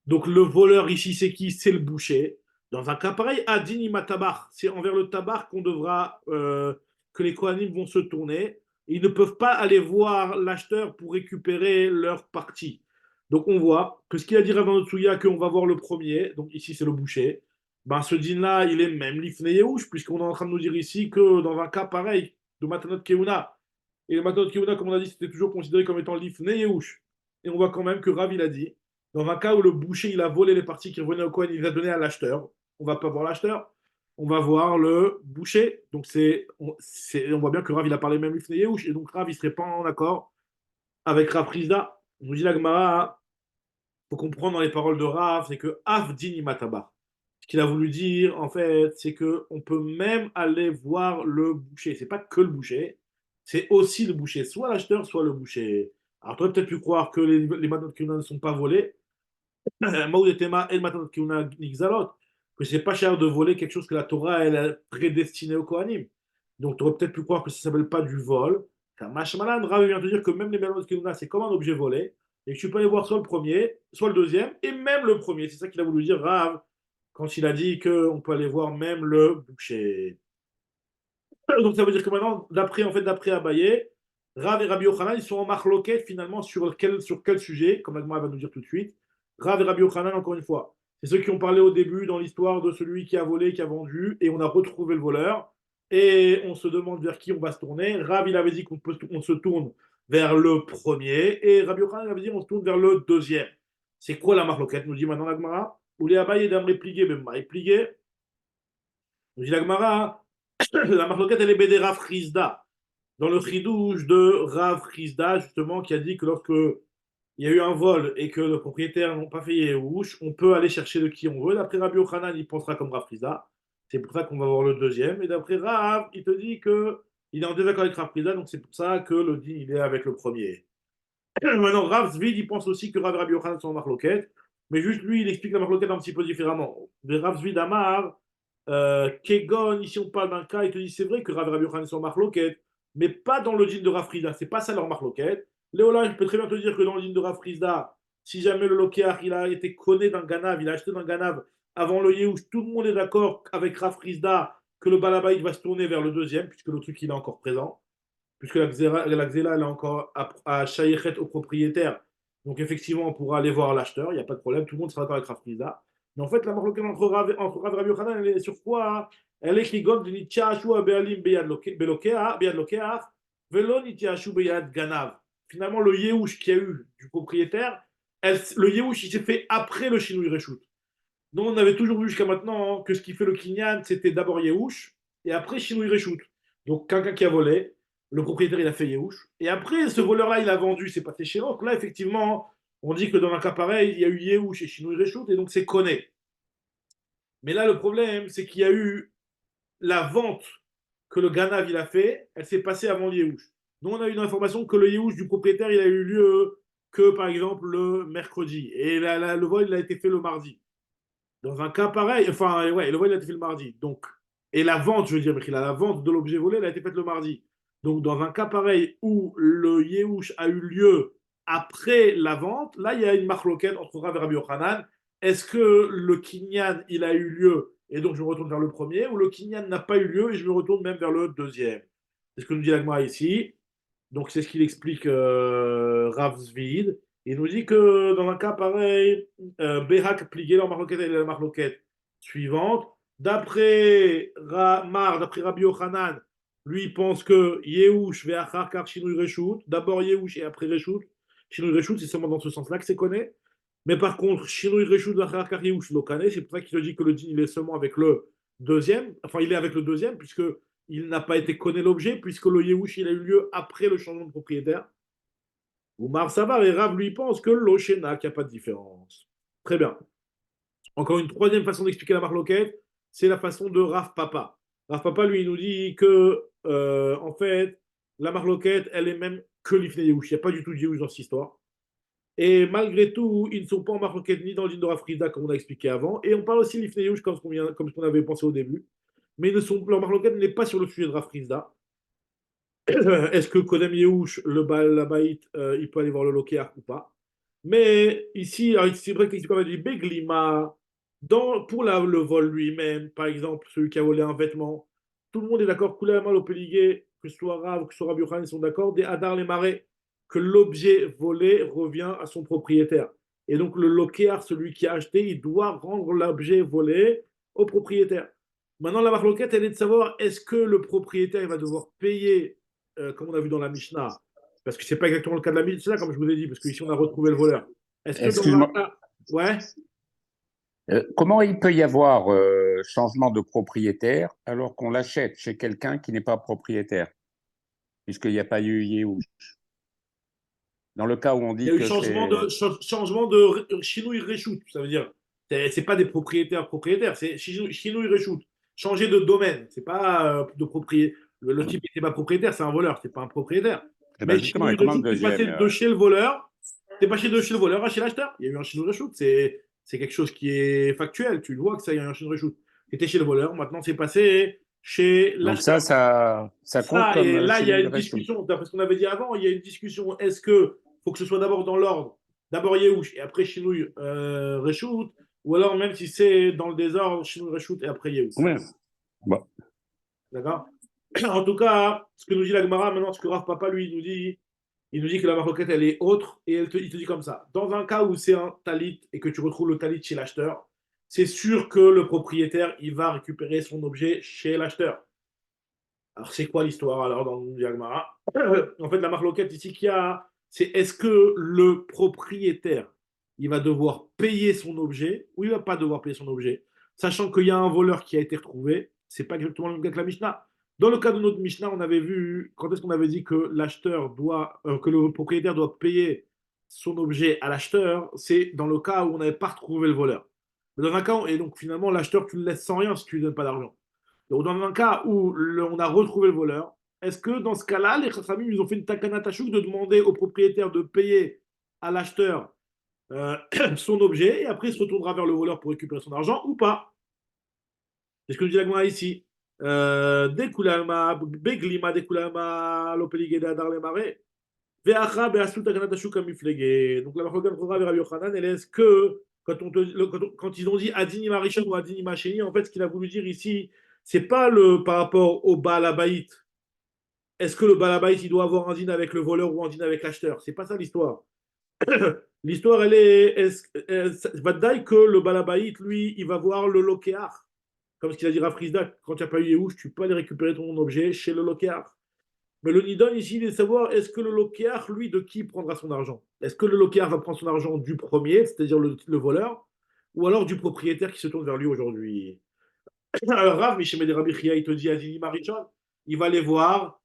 donc le voleur ici, c'est qui? C'est le boucher. Dans un cas pareil, Adin Imatabar, c'est envers le tabar que les Kohanim vont se tourner. Ils ne peuvent pas aller voir l'acheteur pour récupérer leur partie. Donc on voit que ce qu'il a dit Rav Notsuya, qu'on va voir le premier, donc ici c'est le boucher, ben ce din-là, il est même l'Ifne Yehush, puisqu'on est en train de nous dire ici que dans un cas pareil de Matanot Keuna, et le Matanot Keuna, comme on a dit, c'était toujours considéré comme étant l'Ifne Yehush. Et on voit quand même que Rav, il a dit, dans un cas où le boucher il a volé les parties qui revenaient au Kohen, il les a données à l'acheteur. On ne va pas voir l'acheteur, on va voir le boucher. Donc on voit bien que Rav il a parlé même Lifnei Yehush, et donc Rav il serait pas en accord avec Rav Rizda. On nous dit la Gemara, il faut comprendre dans les paroles de Rav, c'est que Avdini Mataba. Ce qu'il a voulu dire, en fait, c'est qu'on peut même aller voir le boucher. C'est pas que le boucher, c'est aussi le boucher, soit l'acheteur, soit le boucher. Alors, tu aurais peut-être pu croire que les matanot Keuna ne sont pas volés, que c'est pas cher de voler quelque chose que la Torah elle a prédestiné au Kohanim. Donc tu aurais peut-être pu croire que ça s'appelle pas du vol. Car Mashmalan, Rav vient te dire que même les Melot Keuna, c'est comme un objet volé, et que tu peux aller voir soit le premier, soit le deuxième, et même le premier. C'est ça qu'il a voulu dire Rav quand il a dit qu'on peut aller voir même le boucher. Donc ça veut dire que maintenant, d'après Abaye, Rav et Rabbi Yochanan, ils sont en marloquette finalement sur quel sujet, comme Agma va nous dire tout de suite. Rav et Rabbi Yochanan, encore une fois, c'est ceux qui ont parlé au début dans l'histoire de celui qui a volé, qui a vendu, et on a retrouvé le voleur, et on se demande vers qui on va se tourner. Rav, il avait dit on se tourne vers le premier, et Rabbi Yochanan avait dit on se tourne vers le deuxième. C'est quoi la marloquette? Nous dit maintenant l'Agmara. Ou les Abaye d'Amré plié, même plié. Nous dit l'Agmara, la marloquette, elle est bédé Rav Rizda. Dans le chidouche de Rav Rizda, justement, qui a dit que lorsque il y a eu un vol et que le propriétaire n'a pas fait Yehush, on peut aller chercher de qui on veut. D'après Rabbi Yochanan, il pensera comme Rav Rizda. C'est pour ça qu'on va voir le deuxième. Et d'après Rav, il te dit qu'il est en désaccord avec Rav Rizda, donc c'est pour ça que le din, il est avec le premier. Maintenant, Rav Zvid, il pense aussi que Rav et Rabbi Yochanan sont en marloquette, mais juste lui, il explique la marloquette un petit peu différemment. De Rav Zvid Amar, Kegon, ici on parle d'un cas, il te dit c'est vrai que Rav et Rabbi Yochanan sont en marloquette, mais pas dans le din de Rav Rizda. C'est pas ça leur marloquette. Léola, je peux très bien te dire que dans le din de Rav Rizda, si jamais le Lokéach, il a été conné d'un Ganav, il a acheté d'un Ganav avant le Yehush, tout le monde est d'accord avec Rav Rizda que le Balabaïd va se tourner vers le deuxième, puisque le truc, il est encore présent, puisque la Xéla, elle est encore à Shayechet au propriétaire. Donc, effectivement, on pourra aller voir l'acheteur, il n'y a pas de problème, tout le monde sera d'accord avec Rav Rizda. Mais en fait, la marloquette entre Rav et Rabbi Yochanan, elle est sur quoi? Elle est qui gomme de Nitchashu Bealim Beyad Lokeach, Velo Nitchashu Beyad Ganav. Finalement, le Yehush qu'il y a eu du propriétaire, le Yehush, il s'est fait après le Shinui Reshut. Donc, on avait toujours vu jusqu'à maintenant que ce qui fait le Kinyan, c'était d'abord Yehush et après Shinui Reshut. Donc, quelqu'un qui a volé, le propriétaire, il a fait Yehush. Et après, ce voleur-là, il a vendu, c'est passé chez l'autre. Là, effectivement, on dit que dans un cas pareil, il y a eu Yehush et Shinui Reshut, et donc c'est conné. Mais là, le problème, c'est qu'il y a eu la vente que le Ganav il a fait, elle s'est passée avant le Yehush. Donc, on a eu une information que le Yehush du propriétaire, il a eu lieu que, par exemple, le mercredi. Et le vol, il a été fait le mardi. Dans un cas pareil, enfin, ouais, le vol, il a été fait le mardi. Donc, et la vente, je veux dire, parce qu'il a la vente de l'objet volé, elle a été faite le mardi. Donc, dans un cas pareil où le Yehush a eu lieu après la vente, là, il y a une marloquette entre Rav et Rabbi Yochanan. Est-ce que le Kinyan, il a eu lieu et donc je me retourne vers le premier, ou le Kinyan n'a pas eu lieu et je me retourne même vers le deuxième? C'est ce que nous dit l'Agma ici. Donc, c'est ce qu'il explique Rav Zvid. Il nous dit que dans un cas pareil, Behak pligué leur marloquette et la marloquette suivante. D'après d'après Rabbi Yochanan, lui il pense que Yehush ve'achar kar shinui reshut. D'abord Yehush et après reshut. Shinui reshut, c'est seulement dans ce sens-là que c'est connu. Mais par contre, shinui reshut ve'achar kar Yehush lokane, c'est pour ça qu'il dit que le din il est seulement avec le deuxième. Enfin, il est avec le deuxième puisque il n'a pas été connu l'objet, puisque le Yehush il a eu lieu après le changement de propriétaire. Oumar Savar et Rav lui pense que l'Oshena, qu'il n'y a pas de différence. Très bien. Encore une troisième façon d'expliquer la marloquette, c'est la façon de Rav Papa. Rav Papa, lui, il nous dit que, en fait, la marloquette, elle est même que l'Ifne Yehush. Il n'y a pas du tout de Yehush dans cette histoire. Et malgré tout, ils ne sont pas en marloquette ni dans le din de Rav Frida, comme on a expliqué avant. Et on parle aussi de l'Ifne Yehush, comme ce qu'on avait pensé au début. Mais leur marloquette n'est pas sur le sujet de Rav Frida. Est-ce que Kodem Yehush, le Balabait, il peut aller voir le Lokéach ou pas? Mais ici, c'est vrai que comme a dit Beglima, pour le vol lui-même, par exemple, celui qui a volé un vêtement, tout le monde est d'accord, Koulama Lopéligé, que ce soit Rav, que ce soit Rabbi Yochanan, ils sont d'accord, des Hadar les marais, que l'objet volé revient à son propriétaire. Et donc le Lokéach, celui qui a acheté, il doit rendre l'objet volé au propriétaire. Maintenant, la marloquette, elle est de savoir est-ce que le propriétaire il va devoir payer, comme on a vu dans la Mishnah, parce que c'est pas exactement le cas de la Mishnah, comme je vous ai dit, parce qu'ici on a retrouvé le voleur. Est-ce que dans un Excuse-moi, cas. Ouais, comment il peut y avoir changement de propriétaire alors qu'on l'achète chez quelqu'un qui n'est pas propriétaire, puisqu'il n'y a pas eu Yehush? Dans le cas où on il y dit a eu que c'est... changement de Shinui Reshut, ça veut dire, c'est pas des propriétaires, c'est Shinui Reshut, changer de domaine, c'est pas de propriétaire. Le type n'était pas propriétaire, c'est un voleur, c'est pas un propriétaire. Eh ben Mais justement, et Shinui comment le Reshut, c'est deuxième passé de chez le voleur, t'es passé de chez le voleur à chez l'acheteur. Il y a eu un Shinui Reshut, c'est quelque chose qui est factuel, tu le vois que ça, il y a eu un Shinui Reshut. T'étais chez le voleur, maintenant c'est passé chez Donc l'acheteur. ça compte Ça, et comme là, chez il y a lui une Reshut. discussion, d'après ce qu'on avait dit avant, il y a une discussion, est-ce que faut que ce soit d'abord dans l'ordre, d'abord Yehush et après Shinui Reshut, ou alors même si c'est dans le désordre, Shinui Reshut et après Yehush. Oui. Bon. D'accord. En tout cas, ce que nous dit la Gemara, maintenant, ce que Rav Papa, lui, il nous dit que la maroquette, elle est autre, et il te dit comme ça. Dans un cas où c'est un talit et que tu retrouves le talit chez l'acheteur, c'est sûr que le propriétaire, il va récupérer son objet chez l'acheteur. Alors, c'est quoi l'histoire alors dans le Gemara? En fait, la marloquette ici qu'il y a, c'est est-ce que le propriétaire, il va devoir payer son objet ou il va pas devoir payer son objet, sachant qu'il y a un voleur qui a été retrouvé. C'est pas exactement le même cas que la Mishnah. Dans le cas de notre Mishnah, on avait vu quand est-ce qu'on avait dit que l'acheteur doit, que le propriétaire doit payer son objet à l'acheteur. C'est dans le cas où on n'avait pas retrouvé le voleur. Mais dans un cas, et donc finalement l'acheteur tu le laisses sans rien si tu lui donnes pas d'argent. Donc, dans un cas où on a retrouvé le voleur, est-ce que dans ce cas-là, les Chachamim, ils ont fait une takana tachouk de demander au propriétaire de payer à l'acheteur euh, son objet et après il se retournera vers le voleur pour récupérer son argent ou pas? C'est ce que nous dit la Gemara ici. Dekulama, Beglima, Dekulama, Lopeligeda, Darlemare. Ve'acha be'asu takanat hashuk hamiflege. Donc la marloquette entre Rav et Rabbi Yochanan, elle est que quand ils ont dit Adini Marishon ou Adini Macheni, en fait, ce qu'il a voulu dire ici, c'est pas par rapport au Baal Habayit. Est-ce que le Baal Habayit, il doit avoir un dîner avec le voleur ou un dîner avec l'acheteur? C'est pas ça l'histoire. L'histoire, elle est Vadaï que le Baal Habayit, lui, il va voir le Lokéar. Comme ce qu'il a dit Rav Frisda, quand tu n'as pas eu Yehush, tu peux aller récupérer ton objet chez le Lokéar. Mais le Nidon ici, il est de savoir est-ce que le Lokéar, lui, de qui prendra son argent? Est-ce que le Lokéar va prendre son argent du premier, c'est-à-dire le voleur, ou alors du propriétaire qui se tourne vers lui aujourd'hui? Alors Rav, Mishemé de Rabbi Chia, il te dit Adini Marichon, il va aller voir.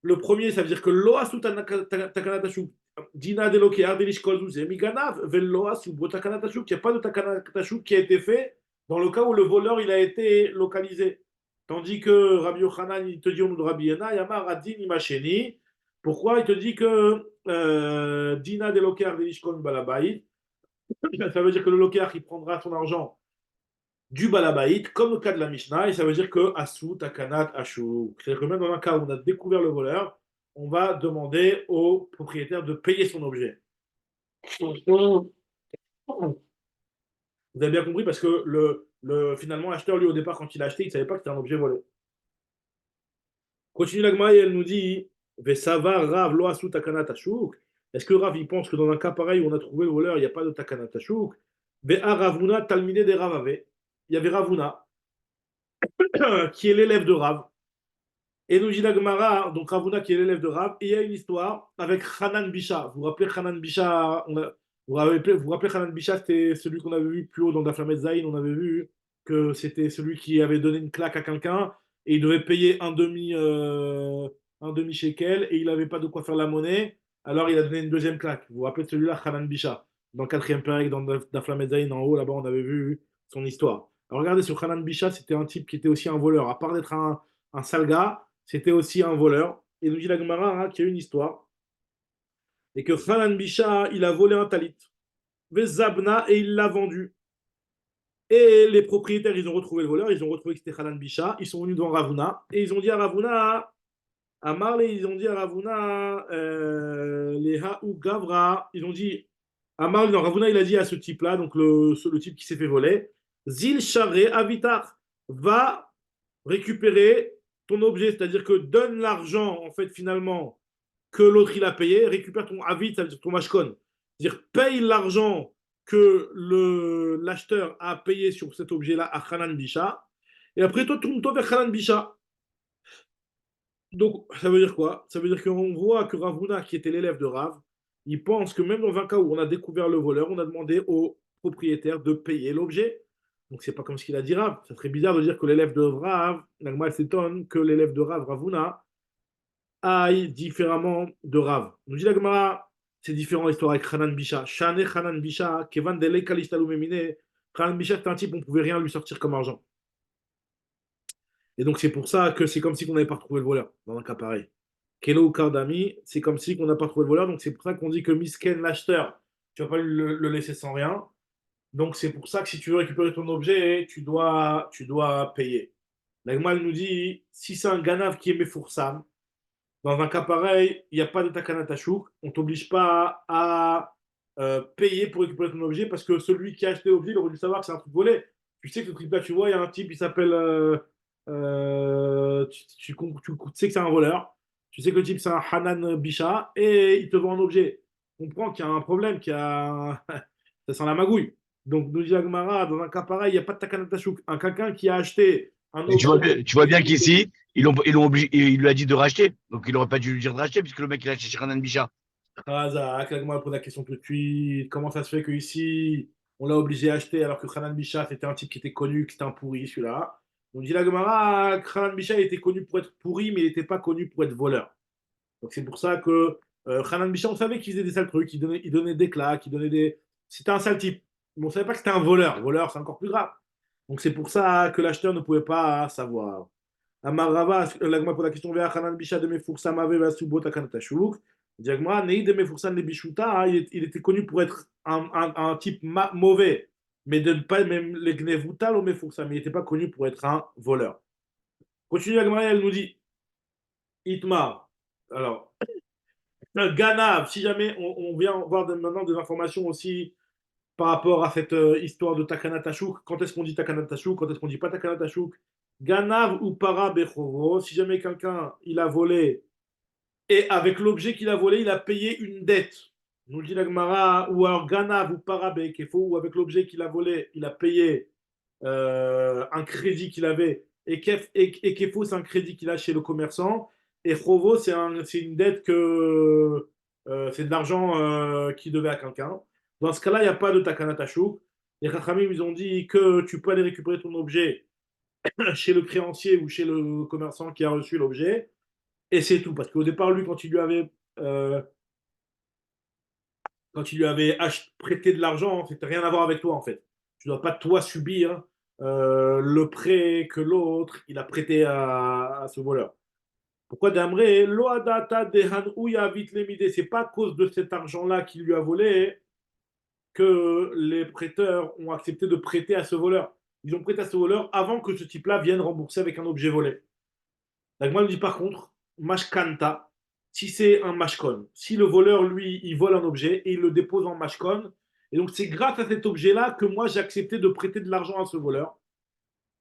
Le premier, ça veut dire que Loasu Takanatashu, Dina de Lokéar, de l'Ishkol Zuzé, Miganav, Veloasu, Botakanatashu, qu'il n'y a pas de Takanatashu qui a été fait dans le cas où le voleur il a été localisé. Tandis que Rabbi Yochanan, il te dit au nom de Rabbi Yana, Yamar Adini Macheni. Pourquoi il te dit que Dina de Lokéar, de l'Ishkol Balabaï, ça veut dire que le Lokéar, il prendra son argent du Balabaït, comme le cas de la Mishnah, et ça veut dire que Asu, Takanat, Ashu. C'est-à-dire que même dans un cas où on a découvert le voleur, on va demander au propriétaire de payer son objet. Vous avez bien compris parce que finalement, l'acheteur, lui, au départ, quand il a acheté, il ne savait pas que c'était un objet volé. Continue l'agma et elle nous dit Vesava Rav lo asu takanat ashuk. Est-ce que Rav il pense que dans un cas pareil où on a trouvé le voleur, il n'y a pas de takanat ashuk? Ve'a Ravuna talmide de Ravave. Il y avait Ravuna qui est l'élève de Rav. Et nous dit la Gemara, donc Ravuna qui est l'élève de Rav, et il y a une histoire avec Hanan Bisha. Vous vous rappelez Hanan Bisha, vous rappelez Hanan Bisha, c'était celui qu'on avait vu plus haut dans Daflamet Zayin, on avait vu que c'était celui qui avait donné une claque à quelqu'un et il devait payer un demi shekel et il n'avait pas de quoi faire la monnaie, alors il a donné une deuxième claque. Vous vous rappelez de celui-là, Hanan Bisha, dans le quatrième période, dans Daflamet Zayin, en haut, là-bas, on avait vu son histoire. Alors regardez, sur Hanan Bisha, c'était un type qui était aussi un voleur, à part d'être un sale gars, c'était aussi un voleur. Et nous dit la Gemara qu'il y a une histoire. Et que Hanan Bisha, il a volé un talit. Vezabna, et il l'a vendu. Et les propriétaires, ils ont retrouvé le voleur, ils ont retrouvé que c'était Hanan Bisha. Ils sont venus devant Ravuna. Et ils ont dit à Ravuna, à Marley, ils ont dit à Ravuna, les Haou Gavra, ils ont dit, à Marley, non, Ravuna, il a dit à ce type-là, donc le type qui s'est fait voler, Zil Share Avitar, va récupérer ton objet, c'est-à-dire que donne l'argent, en fait, finalement, que l'autre il a payé, récupère ton avis, ça veut dire ton mashkon. C'est-à-dire paye l'argent que l'acheteur a payé sur cet objet-là à Hanan Bisha, et après toi, tourne-toi vers Hanan Bisha. Donc, ça veut dire quoi? Ça veut dire qu'on voit que Ravuna, qui était l'élève de Rav, il pense que même dans un cas où on a découvert le voleur, on a demandé au propriétaire de payer l'objet. Donc, c'est pas comme ce qu'il a dit Rav. Ça serait bizarre de dire que l'élève de Rav, Nagmal s'étonne que l'élève de Rav, Ravuna, aille différemment de Rav. Nous dit la Gemara, c'est différent l'histoire avec Hanan Bisha. Shane Hanan Bisha, Kevan Dele Kalistalu Memine. Hanan Bisha, c'est un type, on pouvait rien lui sortir comme argent. Et donc, c'est pour ça que c'est comme si on n'avait pas retrouvé le voleur, dans un cas pareil. Kelo ou Kardami, c'est comme si on n'a pas retrouvé le voleur. Donc, c'est pour ça qu'on dit que Misken, l'acheteur, tu ne vas pas le laisser sans rien. Donc, c'est pour ça que si tu veux récupérer ton objet, tu dois payer. L'Agma, elle nous dit, si c'est un Ganav qui est Mefoursam, dans un cas pareil, il n'y a pas de Takana Tashouk, on ne t'oblige pas à payer pour récupérer ton objet parce que celui qui a acheté l'objet, il aurait dû savoir que c'est un truc volé. Tu sais que le truc là, tu vois, il y a un type, il s'appelle. Tu sais que c'est un voleur. Tu sais que le type, c'est un Hanan Bisha et il te vend un objet. On comprend qu'il y a un problème, ça sent la magouille. Donc, nous dit Agmara, dans un cas pareil, il n'y a pas de Takana Tashouk. Quelqu'un qui a acheté un Et objet. tu vois bien qu'ici, ils l'ont obligé, il lui a dit de racheter. Donc il n'aurait pas dû lui dire de racheter, puisque le mec, il a acheté chez Hanan Bisha. Razak, Agmara pose la question tout de suite. Comment ça se fait qu'ici, on l'a obligé à acheter alors que Hanan Bisha, c'était un type qui était connu, que c'était un pourri, celui-là. On dit la Gemara, Hanan Bisha était connu pour être pourri, mais il n'était pas connu pour être voleur. Donc c'est pour ça que Hanan Bisha, on savait qu'il faisait des sales trucs, il donnait des claques, C'était un sale type. Mais on ne savait pas que c'était un voleur. Voleur, c'est encore plus grave. Donc c'est pour ça que l'acheteur ne pouvait pas savoir. Amarava, l'agma pour la question, Vea Hanan Bisha de Mefoursa Mave Vasubo Takanatashuk. Diagma, Nei de Mefoursa de Bishuta, il était connu pour être un type mauvais, mais de ne pas même les Gnevutal au Mefoursa, mais il n'était pas connu pour être un voleur. Continue l'agma, elle nous dit Itmar. Alors, Ganav, si jamais on vient voir maintenant des informations aussi par rapport à cette histoire de Takana Tashuk, quand est-ce qu'on dit Takana Tashuk, quand est-ce qu'on dit pas Takana Tashuk, Ganav ou Para Bechovo, si jamais quelqu'un il a volé et avec l'objet qu'il a volé, il a payé une dette. Nous dit la Gemara, ou alors Ganav ou Para Bekefo, ou avec l'objet qu'il a volé, il a payé un crédit qu'il avait, et Kefo, c'est un crédit qu'il a chez le commerçant, et Chovo, c'est une dette que c'est de l'argent qu'il devait à quelqu'un. Dans ce cas-là, il n'y a pas de Takana Tashuk. Les Chachamim, ils ont dit que tu peux aller récupérer ton objet chez le créancier ou chez le commerçant qui a reçu l'objet, et c'est tout. Parce qu'au départ, lui, euh, quand il lui avait prêté de l'argent, c'était rien à voir avec toi, en fait. Tu ne dois pas, toi, subir le prêt que l'autre, il a prêté à ce voleur. Pourquoi d'Amré, Loadata dehan ouya vite lemide, c'est pas à cause de cet argent-là qu'il lui a volé que les prêteurs ont accepté de prêter à ce voleur. Ils ont prêté à ce voleur avant que ce type-là vienne rembourser avec un objet volé. La Gemara nous dit par contre, mashkanta, si c'est un mashkon, si le voleur, lui, il vole un objet et il le dépose en mashkon, et donc c'est grâce à cet objet-là que moi j'ai accepté de prêter de l'argent à ce voleur.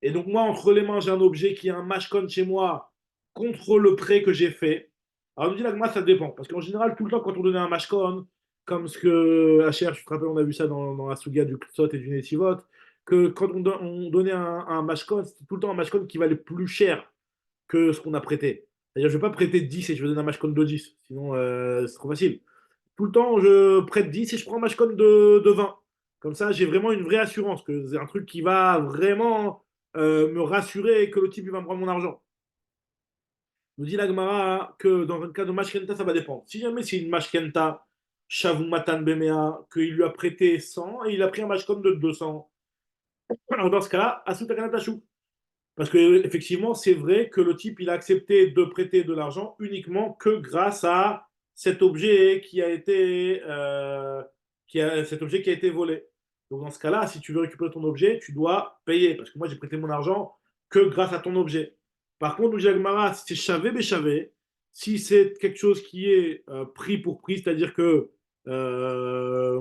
Et donc moi, entre les mains, j'ai un objet qui est un mashkon chez moi contre le prêt que j'ai fait. Alors on nous dit la Gemara, ça dépend, parce qu'en général, tout le temps, quand on donnait un mashkon, comme ce que HR, je te rappelle, on a vu ça dans la Suga du Ksot et du Netivot, que quand on donnait un mashkon, c'était tout le temps un mashkon qui valait plus cher que ce qu'on a prêté. C'est-à-dire, je ne vais pas prêter 10 et je vais donner un match compte de 10. Sinon, c'est trop facile. Tout le temps, je prête 10 et je prends un match compte de 20. Comme ça, j'ai vraiment une vraie assurance, que c'est un truc qui va vraiment me rassurer que le type il va me prendre mon argent. Nous dit la Gemara que dans un cas de Mashkenta, ça va dépendre. Si jamais c'est une Mashkenta, Shavumatan Bemea, qu'il lui a prêté 100 et il a pris un match compte de 200, alors dans ce cas-là, Asutakanatashu. Parce que effectivement, c'est vrai que le type, il a accepté de prêter de l'argent uniquement que grâce à cet objet cet objet qui a été volé. Donc dans ce cas-là, si tu veux récupérer ton objet, tu dois payer. Parce que moi, j'ai prêté mon argent que grâce à ton objet. Par contre, nous dit Agmara, si c'est chavé béchavé, si c'est quelque chose qui est prix pour prix, c'est-à-dire que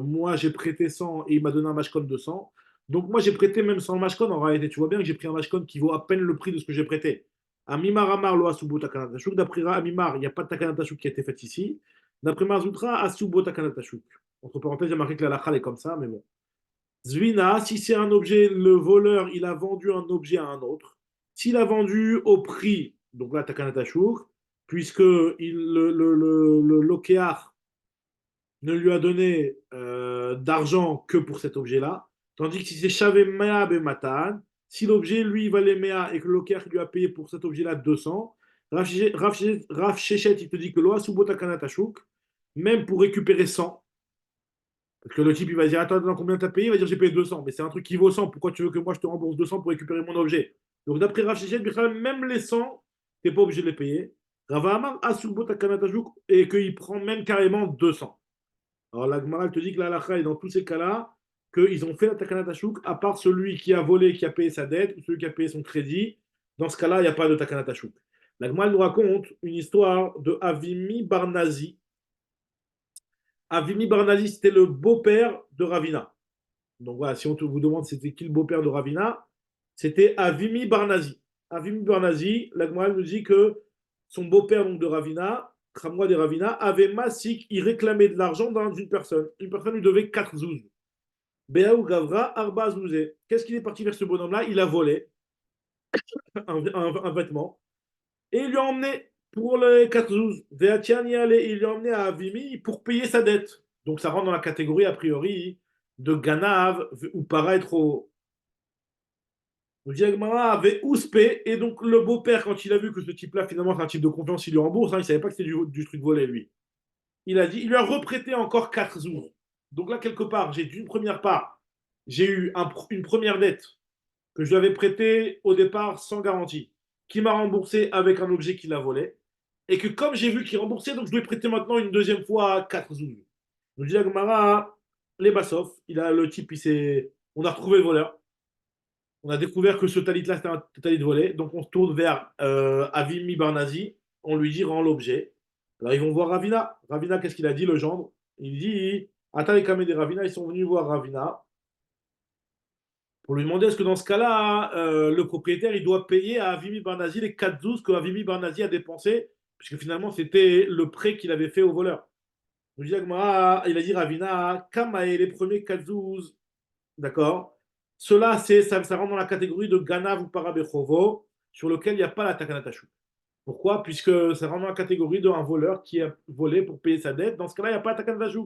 moi, j'ai prêté 100 et il m'a donné un match code de 100. Donc moi j'ai prêté même sans le mashcon en réalité. Tu vois bien que j'ai pris un mashcon qui vaut à peine le prix de ce que j'ai prêté. Amimar Amar lo Asubo Takanatashuk. D'après Amimar, il n'y a pas de Takanatashuk qui a été fait ici. D'après Marzoutra, Asubo Takanatashuk. Entre parenthèses, j'ai marqué que la lacha est comme ça, mais bon. Zvina, si c'est un objet, le voleur, il a vendu un objet à un autre. S'il a vendu au prix, donc là Takanatashuk, puisque le lokéar ne lui a donné d'argent que pour cet objet-là. Tandis que si c'est Shavé Mea Bematan, si l'objet, lui, valait Mea et que le locker lui a payé pour cet objet-là 200, Rav Shechet, il te dit que Loa Subota Kanatashuk, même pour récupérer 100, parce que le type, il va dire, attends, combien t'as payé? Il va dire, j'ai payé 200, mais c'est un truc qui vaut 100, pourquoi tu veux que moi je te rembourse 200 pour récupérer mon objet? Donc d'après Rav Shechet, même les 100, t'es pas obligé de les payer. Rav Amar Asubota Kanatashuk, et qu'il prend même carrément 200. Alors la Gemara te dit que la halakha est dans tous ces cas-là, qu'ils ont fait la Takana Tashuk, à part celui qui a volé, qui a payé sa dette, ou celui qui a payé son crédit. Dans ce cas-là, il n'y a pas de Takana Tashuk. La Gemara nous raconte une histoire de Avimi Barnazi. Avimi Barnazi, c'était le beau-père de Ravina. Donc voilà, si on vous demande c'était qui le beau-père de Ravina, c'était Avimi Barnazi. Avimi Barnazi, la Gemara nous dit que son beau-père donc, de Ravina, Khamwa de Ravina, avait Masik, il réclamait de l'argent dans une personne. Une personne lui devait 4 zouz. Béaou Gavra, Arba Zouzé. Qu'est-ce qu'il est parti vers ce bonhomme-là? Il a volé un vêtement et il lui a emmené pour les 4 zouz. Il lui a emmené à Avimi pour payer sa dette. Donc ça rentre dans la catégorie, a priori, de Ganav ou paraître au. Diagmara avait ouspé, et donc le beau-père, quand il a vu que ce type-là, finalement, c'est un type de confiance, il lui rembourse, hein, il ne savait pas que c'était du truc volé, lui. Il a dit, il lui a reprêté encore 4 zouz. Donc là, quelque part, j'ai d'une première part, j'ai eu une première dette que je lui avais prêtée au départ sans garantie, qui m'a remboursé avec un objet qu'il a volé, et que comme j'ai vu qu'il remboursait, donc je lui ai prêté maintenant une deuxième fois 4 zouz. Donc Diagmara, les Bassov, le type, on a retrouvé le voleur. On a découvert que ce talit-là, c'était un talit volé. Donc, on se tourne vers Avimi Barnazi. On lui dit rends l'objet. Alors ils vont voir Ravina. Ravina, qu'est-ce qu'il a dit, le gendre? Il dit, Ata et Kamé des Ravina, ils sont venus voir Ravina pour lui demander est-ce que dans ce cas-là, le propriétaire, il doit payer à Avimi Barnazi les 4 zouz que Avimi Barnazi a dépensé, puisque finalement, c'était le prêt qu'il avait fait au voleur. Donc, il a dit Ravina, Kamae, les premiers 4 zouz, d'accord? Cela, ça rentre dans la catégorie de Ganav ou Parabechovo, sur lequel il n'y a pas la Takanatashu. Pourquoi? Puisque ça rentre dans la catégorie d'un voleur qui a volé pour payer sa dette. Dans ce cas-là, il n'y a pas la Takanatashu.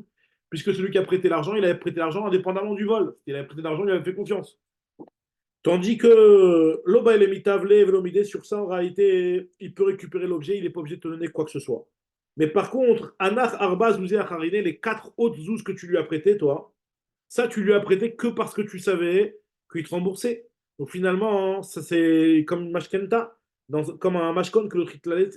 Puisque celui qui a prêté l'argent, il avait prêté l'argent indépendamment du vol. Il avait prêté l'argent, il avait fait confiance. Tandis que l'Oba et les Mitavle, Velomide, sur ça, en réalité, il peut récupérer l'objet, il n'est pas obligé de te donner quoi que ce soit. Mais par contre, Anach, Arba, Zouzé, Acharine, les 4 autres zouz que tu lui as prêtés, toi, ça, tu lui as prêté que parce que tu savais qu'il te remboursait. Donc finalement, ça c'est comme une mashkenta, comme un mashkon que l'autre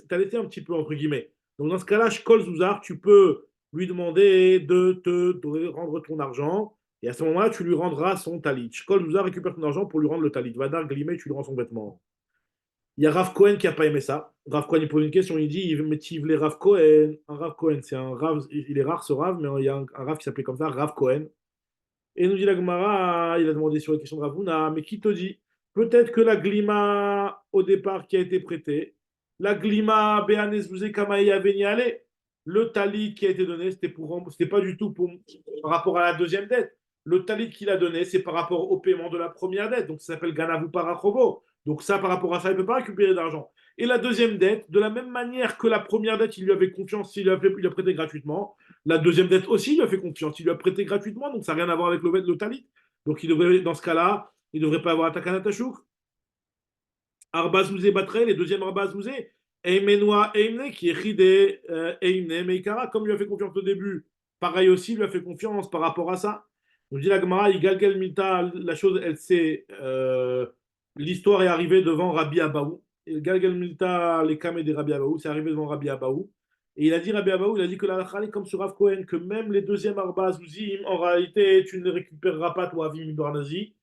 t'a laissé un petit peu, entre guillemets. Donc dans ce cas-là, Shkol Zouzar, tu peux lui demander de rendre ton argent, et à ce moment-là, tu lui rendras son talit. Shkol Zouzar récupère ton argent pour lui rendre le talit. Vadar, Glimé, tu lui rends son vêtement. Il y a Rav Cohen qui n'a pas aimé ça. Rav Cohen, il pose une question, il dit, mais tu voulais Rav Cohen. Un Rav Cohen, c'est un Rav, il est rare ce Rav, mais il y a un Rav qui s'appelait comme ça, Rav Cohen. Et nous dit la Gemara, il a demandé sur la question de Ravuna, mais qui te dit? Peut-être que la glima, au départ, qui a été prêtée, la glima, Béanezouze Kamaïa Veniale, le talit qui a été donné, c'était pas du tout par rapport à la deuxième dette. Le talit qu'il a donné, c'est par rapport au paiement de la première dette. Donc ça s'appelle Ganavu Parachovo. Donc ça, par rapport à ça, il ne peut pas récupérer d'argent. Et la deuxième dette, de la même manière que la première dette, il lui avait confiance, il lui a prêté gratuitement. La deuxième dette aussi, il lui a fait confiance, il lui a prêté gratuitement, donc ça n'a rien à voir avec le talit. Donc il devrait, dans ce cas-là, il ne devrait pas avoir Takana Tashouk. Arbazouzé Batre, les deuxièmes Arbazouzé, Eimenoa Eimne, qui est Ridé Eimne Meikara, comme il lui a fait confiance au début, pareil aussi, il lui a fait confiance par rapport à ça. Donc dit la Gemara, Galgal Milta, la chose, elle sait, l'histoire est arrivée devant Rabbi Abaou. Et Galgal Milta, les Kamé des Rabbi Abaou, c'est arrivé devant Rabbi Abaou. Et il a dit, Rabbi Abaou, il a dit que la halakha est comme sur Rav Cohen, que même les deuxièmes Arba Zouzim, en réalité, tu ne les récupéreras pas, toi, Avim Ibarnazi.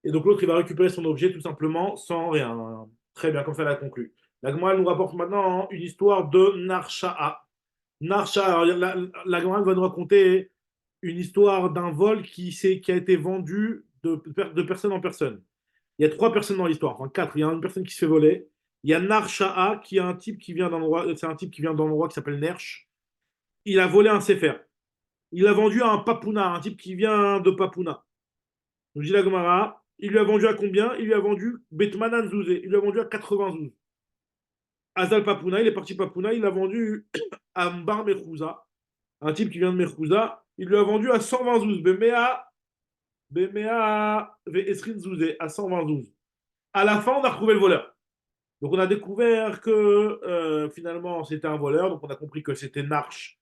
Et donc l'autre, il va récupérer son objet tout simplement sans rien. Très bien, comme ça, elle a conclu. La Gemara nous rapporte maintenant une histoire de Narsha'a. Narsha'a, alors, la Gemara va nous raconter une histoire d'un vol qui a été vendu de personne en personne. Il y a 3 personnes dans l'histoire, enfin 4. Il y a une personne qui se fait voler. Il y a Narsha'a, qui est un type qui vient d'un endroit, c'est un type qui vient d'un endroit qui s'appelle Nersh. Il a volé un Sefer. Il l'a vendu à un Papouna, un type qui vient de Papouna. Donc, dit la Gemara, il lui a vendu à combien? Il lui a vendu Betmanan Zouzé. Il lui a vendu à 80 zouz. Azal Papouna, il est parti Papouna, il l'a vendu à Mbar Mechouza, un type qui vient de Mechouza. Il lui a vendu à 120 zouz. Bemea Esrin Zouzé, à 120 zouz. À la fin, on a retrouvé le voleur. Donc on a découvert que finalement c'était un voleur, donc on a compris que c'était Narch,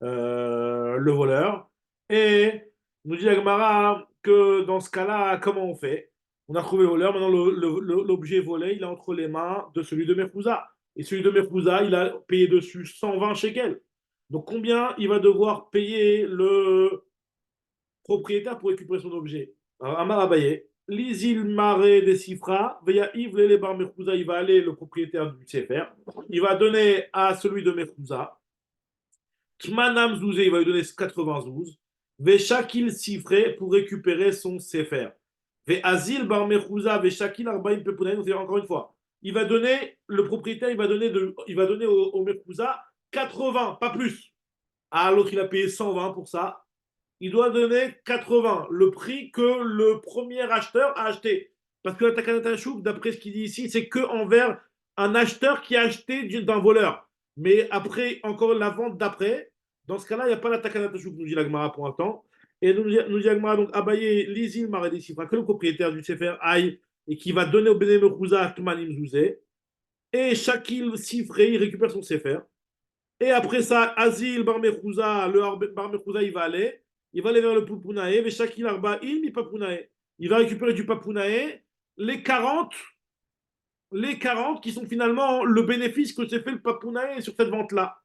le voleur. Et nous dit la Gemara que dans ce cas-là, comment on fait? On a trouvé le voleur, maintenant l'objet volé, il est entre les mains de celui de Merkouza. Et celui de Merkouza, il a payé dessus 120 shekels. Donc combien il va devoir payer le propriétaire pour récupérer son objet? Alors, Amar Abaye, l'Isil Maré des Sifra, Veya Yves Lele Bar Merkouza, il va aller, le propriétaire du Sefer, il va donner à celui de Merkouza. Kmanam Zouzé, il va lui donner 80 zouz. Veshakil Sifre pour récupérer son Sefer. Ve Azil Bar Merkouza, Veshakil Arbaim Pepunaim, c'est encore une fois. Il va donner, le propriétaire, il va donner au Merkouza 80, pas plus. Ah, l'autre, il a payé 120 pour ça. Il doit donner 80, le prix que le premier acheteur a acheté. Parce que la Takanata Chouk, d'après ce qu'il dit ici, c'est que envers un acheteur qui a acheté d'un voleur. Mais après, encore la vente d'après, dans ce cas-là, il n'y a pas la Takanata Chouk, nous dit l'Agmara pour un temps. Et nous dit l'Agmara, donc, Abaye, l'Izil Maradé Sifra, que le propriétaire du Sefer aille et qui va donner au Bénéme Rouza Tmanim Zouzé. Et Shakil Sifré, il récupère son Sefer. Et après ça, Azil Barmechouza, le Barmechouza, il va aller vers le Pupunae, Veshakil Arba, il Papunae. Il va récupérer du Papunae les 40 qui sont finalement le bénéfice que s'est fait le Papunae sur cette vente-là.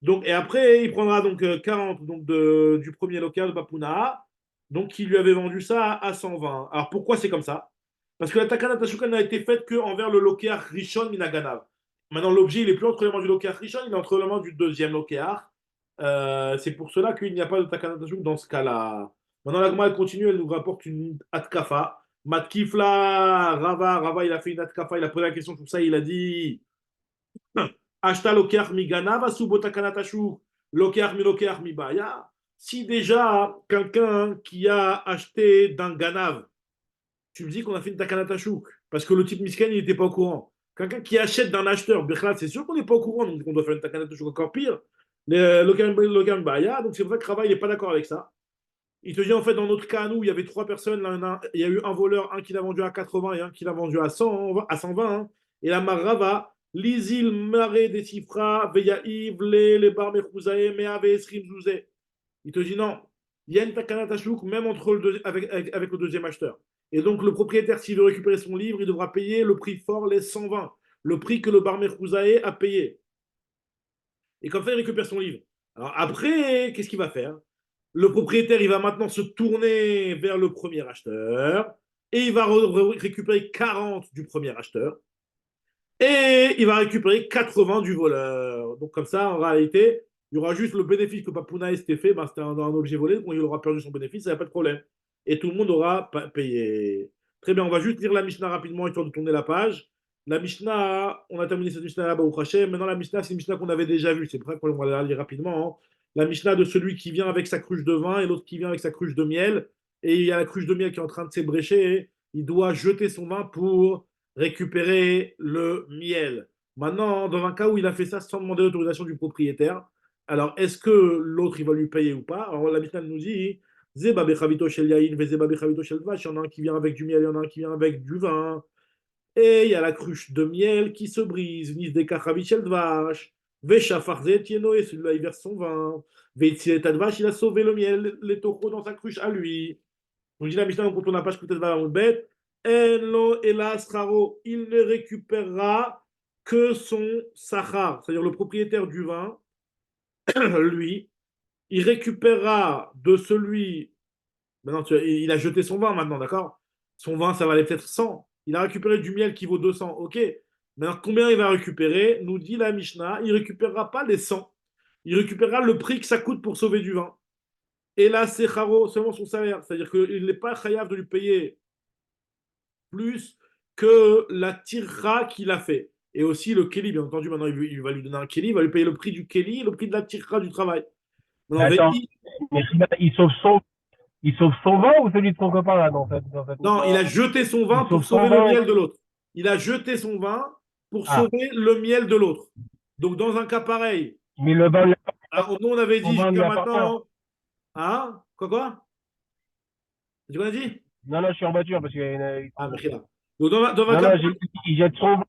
Donc, et après, il prendra donc 40 donc du premier local de Papuna, donc qui lui avait vendu ça à 120. Alors pourquoi c'est comme ça? Parce que la Takana Tashukan n'a été faite qu'envers le local Rishon Minaganav. Maintenant, l'objet, il est plus entre les mains du Lokéach Rishon, il est entre les mains du deuxième Lokéach. C'est pour cela qu'il n'y a pas de Takana Tashuk dans ce cas-là. Maintenant, la Gemara, elle continue, elle nous rapporte une Atkafa. Matkifla, Rava, il a fait une Atkafa, il a posé la question pour ça, il a dit Ashta Lokéach mi Ganava, Subo Takana Tashuk, Lokéach mi Lokéach mi Baya. Si déjà, quelqu'un qui a acheté d'un Ganav, tu me dis qu'on a fait une Takana Tashuk, parce que le type Misken, il n'était pas au courant. Quelqu'un qui achète d'un acheteur, Birklat, c'est sûr qu'on n'est pas au courant, donc on doit faire une Takana Tashuk encore pire. Logan Baya, donc c'est pour ça que Rava, il n'est pas d'accord avec ça. Il te dit en fait, dans notre cas, à nous, il y avait trois personnes, là, il y a eu un voleur, un qui l'a vendu à 80 et un qui l'a vendu à 100, à 120. Hein. Et la Marava, Lizil Mare des Sifra, Veyaïv, les Bar Mechouzae, Mea Veesrim Zouze. Il te dit non, il y a une Takana Tashuk même entre avec le deuxième acheteur. Et donc, le propriétaire, s'il veut récupérer son livre, il devra payer le prix fort, les 120, le prix que le Bar Mechouzae a payé. Et comme ça, il récupère son livre. Alors après, qu'est-ce qu'il va faire? Le propriétaire, il va maintenant se tourner vers le premier acheteur et il va récupérer 40 du premier acheteur et il va récupérer 80 du voleur. Donc comme ça, en réalité, il y aura juste le bénéfice que Papounaï s'était fait, ben, c'était un objet volé, donc il aura perdu son bénéfice, il n'y a pas de problème. Et tout le monde aura payé. Très bien, on va juste lire la Mishnah rapidement, histoire de tourner la page. La Mishnah, on a terminé cette Mishnah là-bas au Hachem. Maintenant, la Mishnah, c'est une Mishnah qu'on avait déjà vue. C'est pour ça qu'on va la lire rapidement. Hein. La Mishnah de celui qui vient avec sa cruche de vin et l'autre qui vient avec sa cruche de miel. Et il y a la cruche de miel qui est en train de s'ébrécher. Il doit jeter son vin pour récupérer le miel. Maintenant, dans un cas où il a fait ça sans demander l'autorisation du propriétaire, alors est-ce que l'autre il va lui payer ou pas? Alors la Mishnah nous dit Zeba bechavito shel yain, vezeba bechavito shel dvash. Il y en a un qui vient avec du miel, il y en a un qui vient avec du vin. Et il y a la cruche de miel qui se brise. Nis de kachavit shel dvash. Veshafarzet tieno, et celui-là il verse son vin. Veitsilet dvash, il a sauvé le miel, les taureaux dans sa cruche à lui. Donc dit la Mishnah, quand on n'a pas peut-être va en bête. Enlo elas raro, il ne récupérera que son sachar, c'est-à-dire le propriétaire du vin, lui, il récupérera de celui. Maintenant, il a jeté son vin maintenant, d'accord? Son vin, ça valait peut-être 100. Il a récupéré du miel qui vaut 200, ok. Maintenant, combien il va récupérer? Nous dit la Mishnah, il ne récupérera pas les 100. Il récupérera le prix que ça coûte pour sauver du vin. Et là, c'est charo, seulement son salaire. C'est-à-dire qu'il n'est pas chayav de lui payer plus que la tirra qu'il a fait. Et aussi le Kelly, bien entendu, maintenant il va lui donner un Kelly, il va lui payer le prix du Kelly et le prix de la tirra du travail. Maintenant, Attends, mais il sauve son vin ou celui de son copain là dans cette non, il a jeté son vin Il pour sauve sauver son le vin. miel de l'autre. Il a jeté son vin pour Ah. sauver le miel de l'autre. Donc dans un cas pareil, Mais le vin, hein, nous on avait son dit vin lui jusqu'à appartient. maintenant, hein, quoi? Tu m'as dit? Non, je suis en voiture parce qu'il y a une. Ah, mais là. Donc dans un Non, cas, il jette son vin.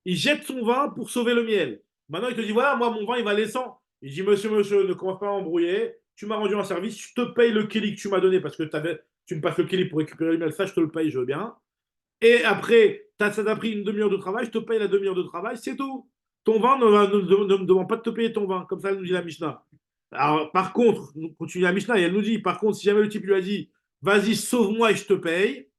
il jette son vin pour sauver le miel. Maintenant, il te dit, voilà, moi, mon vin, il valait 100. Il dit, monsieur, ne commence pas à embrouiller. Tu m'as rendu un service, je te paye le kéli que tu m'as donné parce que tu me passes le kéli pour récupérer le miel. Ça, je te le paye, je veux bien. Et après, ça t'a pris une demi-heure de travail, je te paye la demi-heure de travail, c'est tout. Ton vin ne me demande pas de te payer ton vin. Comme ça, elle nous dit la Mishnah. Alors, par contre, nous continue la Mishnah et elle nous dit, par contre, si jamais le type lui a dit, vas-y, sauve-moi et je te paye,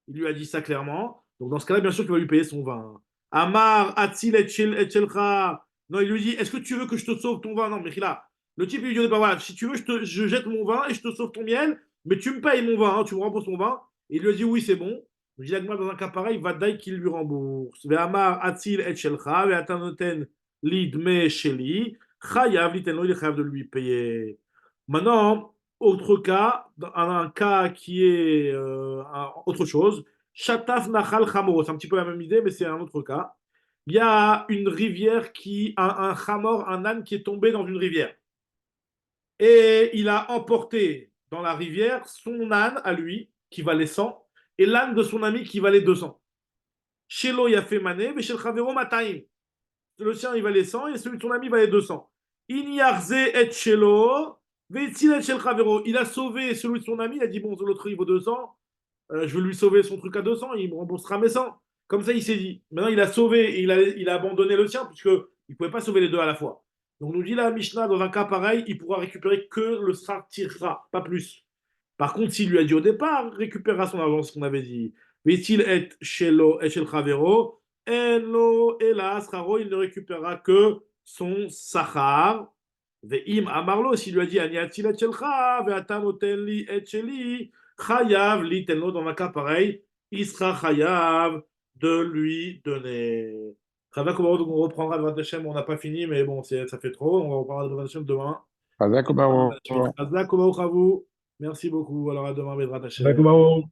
il lui a dit ça clairement. Donc, dans ce cas-là, bien sûr qu'il va lui payer son vin. Amar, Atzil, Etchelcha. Non, il lui dit, est-ce que tu veux que je te sauve ton vin? Non, mais là, le type lui dit, bah, voilà, si tu veux, je jette mon vin et je te sauve ton miel, mais tu me payes mon vin, hein, tu me rembourses mon vin. Et il lui a dit, oui, c'est bon. Donc, il a dans un cas pareil, Vadaï qu'il lui rembourse. Amar, Atzil, Etchelcha, Ve'atanoten, Lidme, Sheli. Chayav, littéralement, il est chayav de lui payer. Maintenant, autre cas, un cas qui est autre chose. Shataf Nachal Chamor, c'est un petit peu la même idée, mais c'est un autre cas. Il y a une rivière un chamor, un âne qui est tombé dans une rivière. Et il a emporté dans la rivière son âne à lui, qui valait 100, et l'âne de son ami qui valait 200. Shelo il a fait mané, mais chez le Chavero Mataim. Le sien, il valait 100, et celui de son ami valait 200. Inyarze et Shelo, Vetil et Shel Chavero. Il a sauvé celui de son ami, il a dit, bon, l'autre, il vaut 200. Je vais lui sauver son truc à 200, il me remboursera mes 100. Comme ça, il s'est dit. Maintenant, il a sauvé et il a abandonné le sien, puisqu'il ne pouvait pas sauver les deux à la fois. Donc, nous dit la Mishnah, dans un cas pareil, il pourra récupérer que le sar tirera, pas plus. Par contre, s'il lui a dit au départ, récupérera son argent, ce qu'on avait dit. Vetil et shelo et shel chavero, Enlo Elas, Haro, il ne récupérera que son Sachar. Ve'im Amarlo, s'il lui a dit Aniati la Chelcha, Ve'atan oten li et Sheli, Chayav li tenlo, dans un cas pareil, il sera Chayav de lui donner. Ravak, donc on reprendra le Hashem, on n'a pas fini, mais bon, ça fait trop, on va reprendre le Hashem demain. Hazak Obaor. Hazak Obaor Chavou. Merci beaucoup, alors à demain, Bezrat Hashem. D'accord.